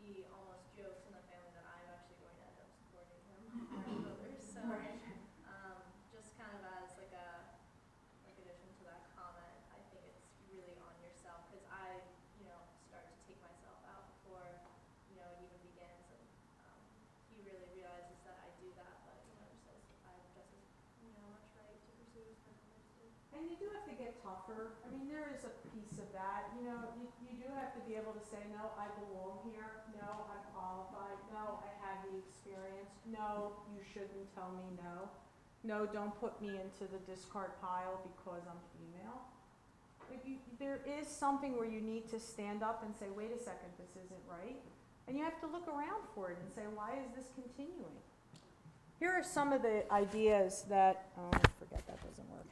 he almost jokes in the family that I'm actually going to end up supporting him more than brothers. So just kind of as like a addition to that comment, I think it's really on yourself because I, started to take myself out before, it even begins, and he really realizes that I do that, but just as I have just as much right to pursue as my brothers do. And you do have to get tougher. I mean, there is a piece of that. You do have to be able to say, no, I belong here. No, I'm qualified. No, I have the experience. No, you shouldn't tell me no. No, don't put me into the discard pile because I'm female. There is something where you need to stand up and say, wait a second, this isn't right. And you have to look around for it and say, why is this continuing? Here are some of the ideas that, I forget that doesn't work.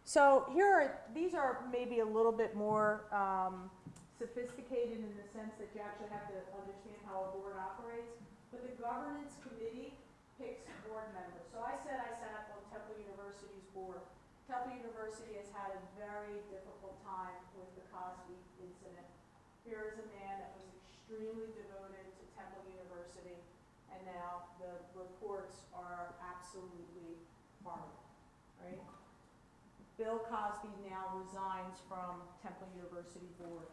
So these are maybe a little bit more sophisticated in the sense that you actually have to understand how a board operates. But the governance committee picks board members. So I said I sat on Temple University's board. Temple University has had a very difficult time with the Cosby incident. Here is a man that was extremely devoted to Temple University, and now the reports are absolutely horrible, right? Bill Cosby now resigns from Temple University board.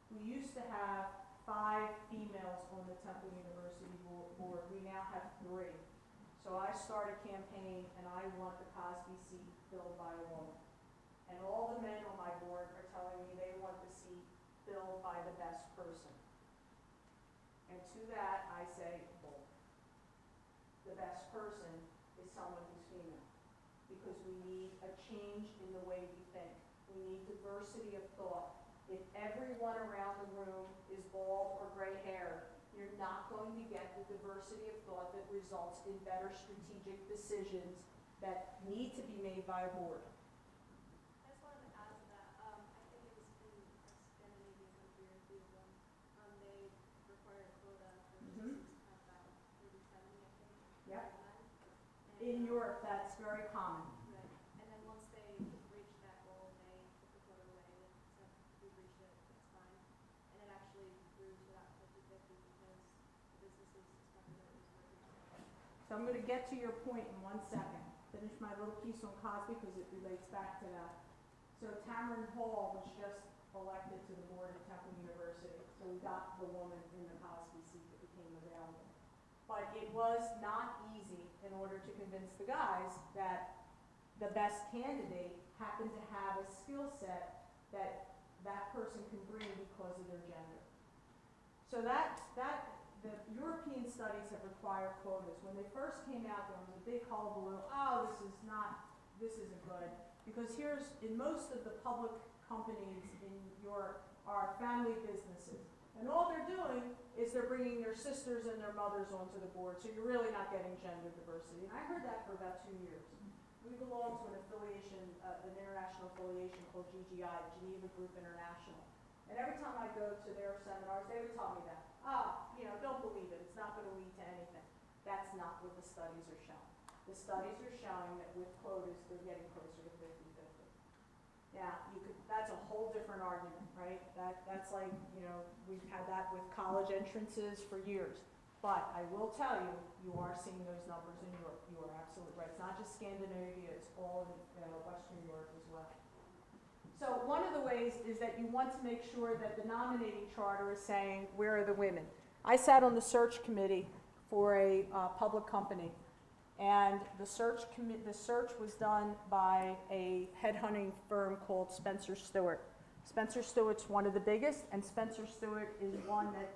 We used to have 5 females on the Temple University board. We now have 3. So I start a campaign, and I want the Cosby seat filled by a woman. And all the men on my board are telling me they want the seat filled by the best person. And to that, I say, both. The best person is someone who's female. Because we need a change in the way we think. We need diversity of thought. If everyone around the room is bald or gray-haired, you're not going to get the diversity of thought that results in better strategic decisions that need to be made by a board. I just wanted to add to that. I think it was in a Scandinavian country or 2 of them. They require a quota for businesses to have about 30-70, I think. Yep. Men. In Europe, that's very common. Right. And then once they reach that goal, they took the quota away. They said, we've reached it, it's fine. And it actually grew to that 50-50 because the businesses discovered that it was working. So I'm going to get to your point in 1 second. Finish my little piece on Cosby because it relates back to that. So Tamron Hall was just elected to the board at Temple University. So we got the woman in the Cosby seat that became available. But it was not easy in order to convince the guys that the best candidate happened to have a skill set that that person can bring because of their gender. So the European studies have required quotas. When they first came out, there was a big hullabaloo. Oh, this isn't good. Because in most of the public companies in Europe are family businesses. And all they're doing is they're bringing their sisters and their mothers onto the board. So you're really not getting gender diversity. And I heard that for about 2 years. We belong to an affiliation, an international affiliation called GGI, Geneva Group International. And every time I go to their seminars, they would tell me that. Don't believe it. It's not going to lead to anything. That's not what the studies are showing. The studies are showing that with quotas, they're getting closer to 50-50. Now, that's a whole different argument, right? That's like, we've had that with college entrances for years. But I will tell you, you are seeing those numbers in Europe. You are absolutely right. It's not just Scandinavia, it's all in Western Europe as well. So one of the ways is that you want to make sure that the nominating charter is saying, where are the women? I sat on the search committee for a public company, and the search was done by a headhunting firm called Spencer Stewart. Spencer Stewart's one of the biggest, and Spencer Stewart is one that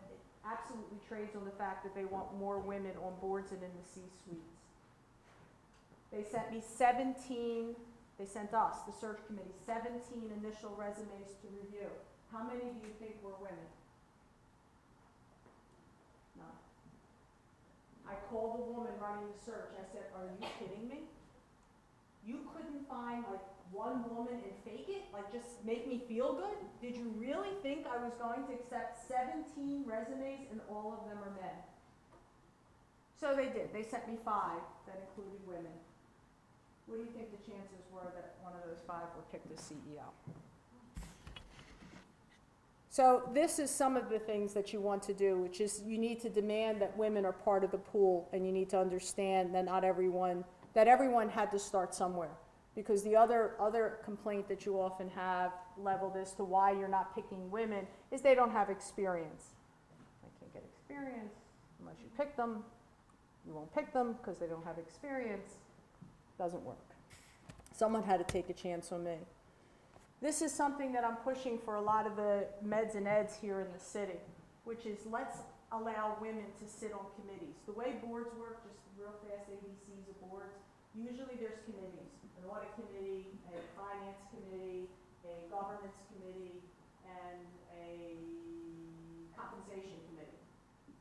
absolutely trades on the fact that they want more women on boards and in the C-suites. They sent us, the search committee, 17 initial resumes to review. How many do you think were women? None. I called the woman running the search. I said, are you kidding me? You couldn't find like one woman and fake it? Like just make me feel good? Did you really think I was going to accept 17 resumes and all of them are men? So they did. They sent me 5 that included women. What do you think the chances were that one of those 5 were picked as CEO? So this is some of the things that you want to do, which is you need to demand that women are part of the pool, and you need to understand that that everyone had to start somewhere. Because the other complaint that you often have leveled as to why you're not picking women is they don't have experience. They can't get experience unless you pick them. You won't pick them because they don't have experience. Doesn't work. Someone had to take a chance on me. This is something that I'm pushing for a lot of the meds and eds here in the city, which is let's allow women to sit on committees. The way boards work, just real fast ABCs of boards, usually there's committees, an audit committee, a finance committee, a governance committee, and a compensation committee.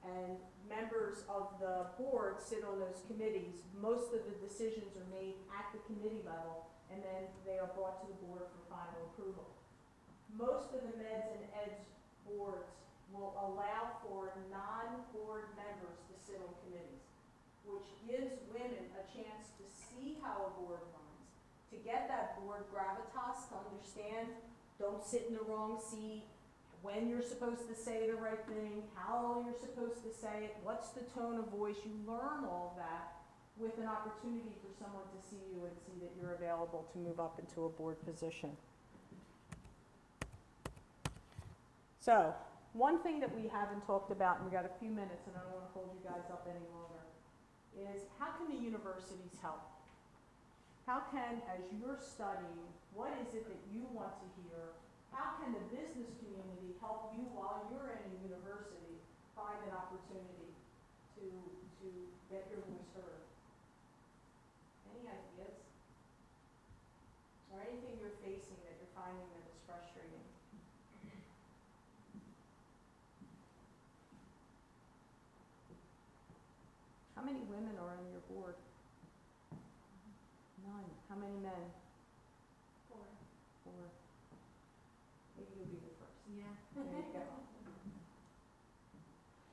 And members of the board sit on those committees. Most of the decisions are made at the committee level, and then they are brought to the board for final approval. Most of the meds and eds boards will allow for non-board members to sit on committees, which gives women a chance to see how a board runs, to get that board gravitas, to understand, don't sit in the wrong seat, when you're supposed to say the right thing, how you're supposed to say it, what's the tone of voice. You learn all of that with an opportunity for someone to see you and see that you're available to move up into a board position. So, one thing that we haven't talked about, and we got a few minutes and I don't want to hold you guys up any longer, is how can the universities help? How can, as you're studying, what is it that you want to hear? How can the business community help you while you're in a university find an opportunity to get your voice heard? Any ideas? Or anything you're facing that you're finding that is frustrating? How many women are on your board? None. How many men? 4. 4. Maybe you'll be the first. Yeah. There you go.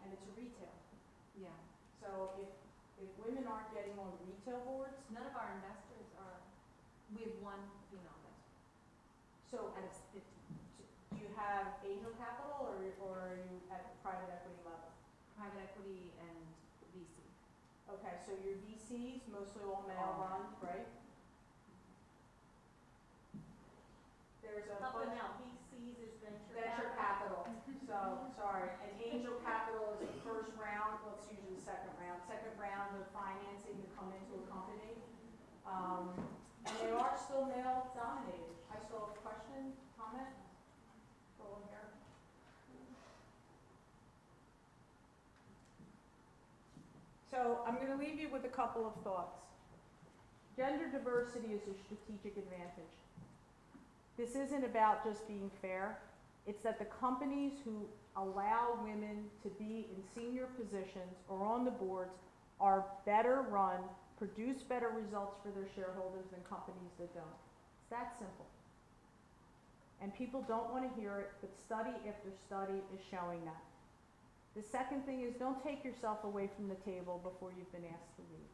And it's a retail. Yeah. So if women aren't getting on retail boards, None of our investors are, we have 1 female investor so out of 50. do you have angel capital or are you at the private equity level? Private equity and VC. Okay, so your VCs, mostly all male run, right? There's a Help them bunch out, VCs is venture capital. So, sorry, and angel capital is the first round, well, it's usually the second round of financing to come into a company. And they are still male dominated. I saw a question, comment? Go in here. So I'm going to leave you with a couple of thoughts. Gender diversity is a strategic advantage. This isn't about just being fair. It's that the companies who allow women to be in senior positions or on the boards are better run, produce better results for their shareholders than companies that don't. It's that simple. And people don't want to hear it, but study after study is showing that. The second thing is don't take yourself away from the table before you've been asked to leave.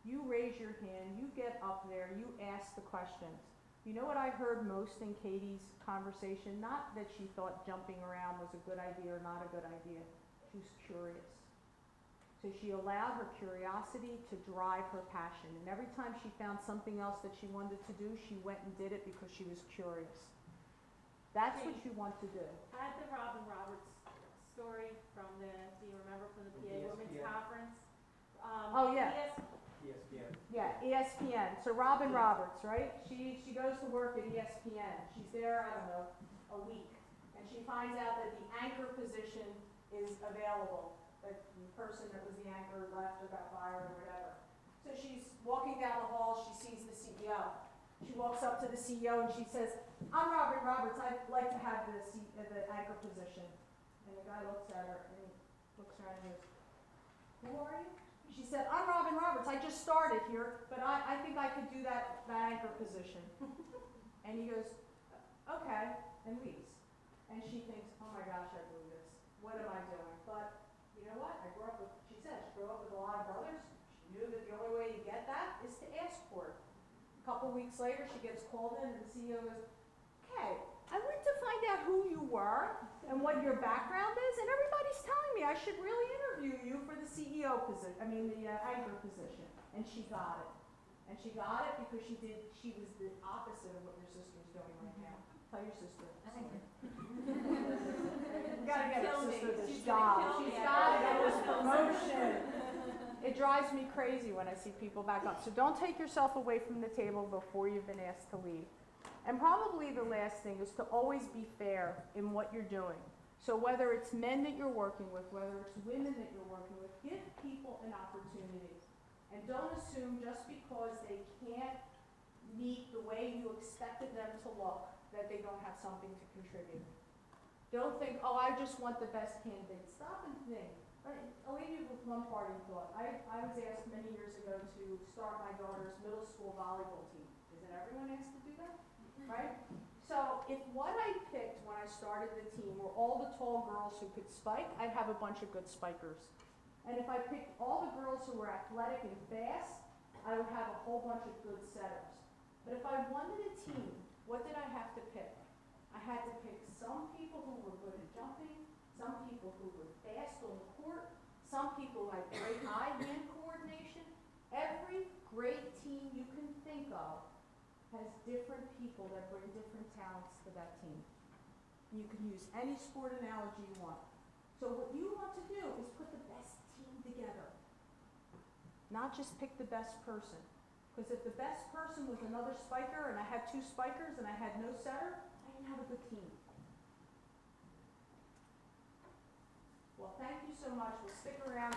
You raise your hand, you get up there, you ask the questions. You know what I heard most in Katie's conversation? Not that she thought jumping around was a good idea or not a good idea. She was curious. So she allowed her curiosity to drive her passion. And every time she found something else that she wanted to do, she went and did it because she was curious. That's what you want to do. I had the Robin Roberts story from do you remember from the PA Women's Conference? Oh, yeah. ESPN. Yeah, ESPN. So Robin Roberts, right? She goes to work at ESPN. She's there, I don't know, a week. And she finds out that the anchor position is available. But the person that was the anchor left or got fired or whatever. So she's walking down the hall, she sees the CEO. She walks up to the CEO and she says, I'm Robin Roberts, I'd like to have the anchor position. And the guy looks at her and he looks around and goes, who are you? She said, I'm Robin Roberts, I just started here, but I think I could do that anchor position. And he goes, okay, and leaves. And she thinks, oh my gosh, I blew this. What am I doing? But you know what? She said, she grew up with a lot of brothers. She knew that the only way you get that is to ask for it. A couple weeks later, she gets called in and the CEO goes, okay, I went to find out who you were and what your background is, and everybody's telling me I should really interview you for the CEO position, the anchor position. And she got it. And she got it because she was the opposite of what your sister's doing right now. Tell your sister. You gotta get her sister this job. She's gotta get this promotion. It drives me crazy when I see people back up. So don't take yourself away from the table before you've been asked to leave. And probably the last thing is to always be fair in what you're doing. So whether it's men that you're working with, whether it's women that you're working with, give people an opportunity. And don't assume just because they can't meet the way you expected them to look that they don't have something to contribute. Don't think, oh, I just want the best candidate. Stop and think. I'll leave you with one parting thought. I was asked many years ago to start my daughter's middle school volleyball team. Isn't everyone asked to do that? Right? So if what I picked when I started the team were all the tall girls who could spike, I'd have a bunch of good spikers. And if I picked all the girls who were athletic and fast, I would have a whole bunch of good setters. But if I wanted a team, what did I have to pick? I had to pick some people who were good at jumping, some people who were fast on the court, some people who had great eye-hand coordination. Every great team you can think of has different people that bring different talents to that team. You can use any sport analogy you want. So what you want to do is put the best team together, not just pick the best person. Because if the best person was another spiker and I had two spikers and I had no setter, I didn't have a good team. Well, thank you so much. We'll stick around.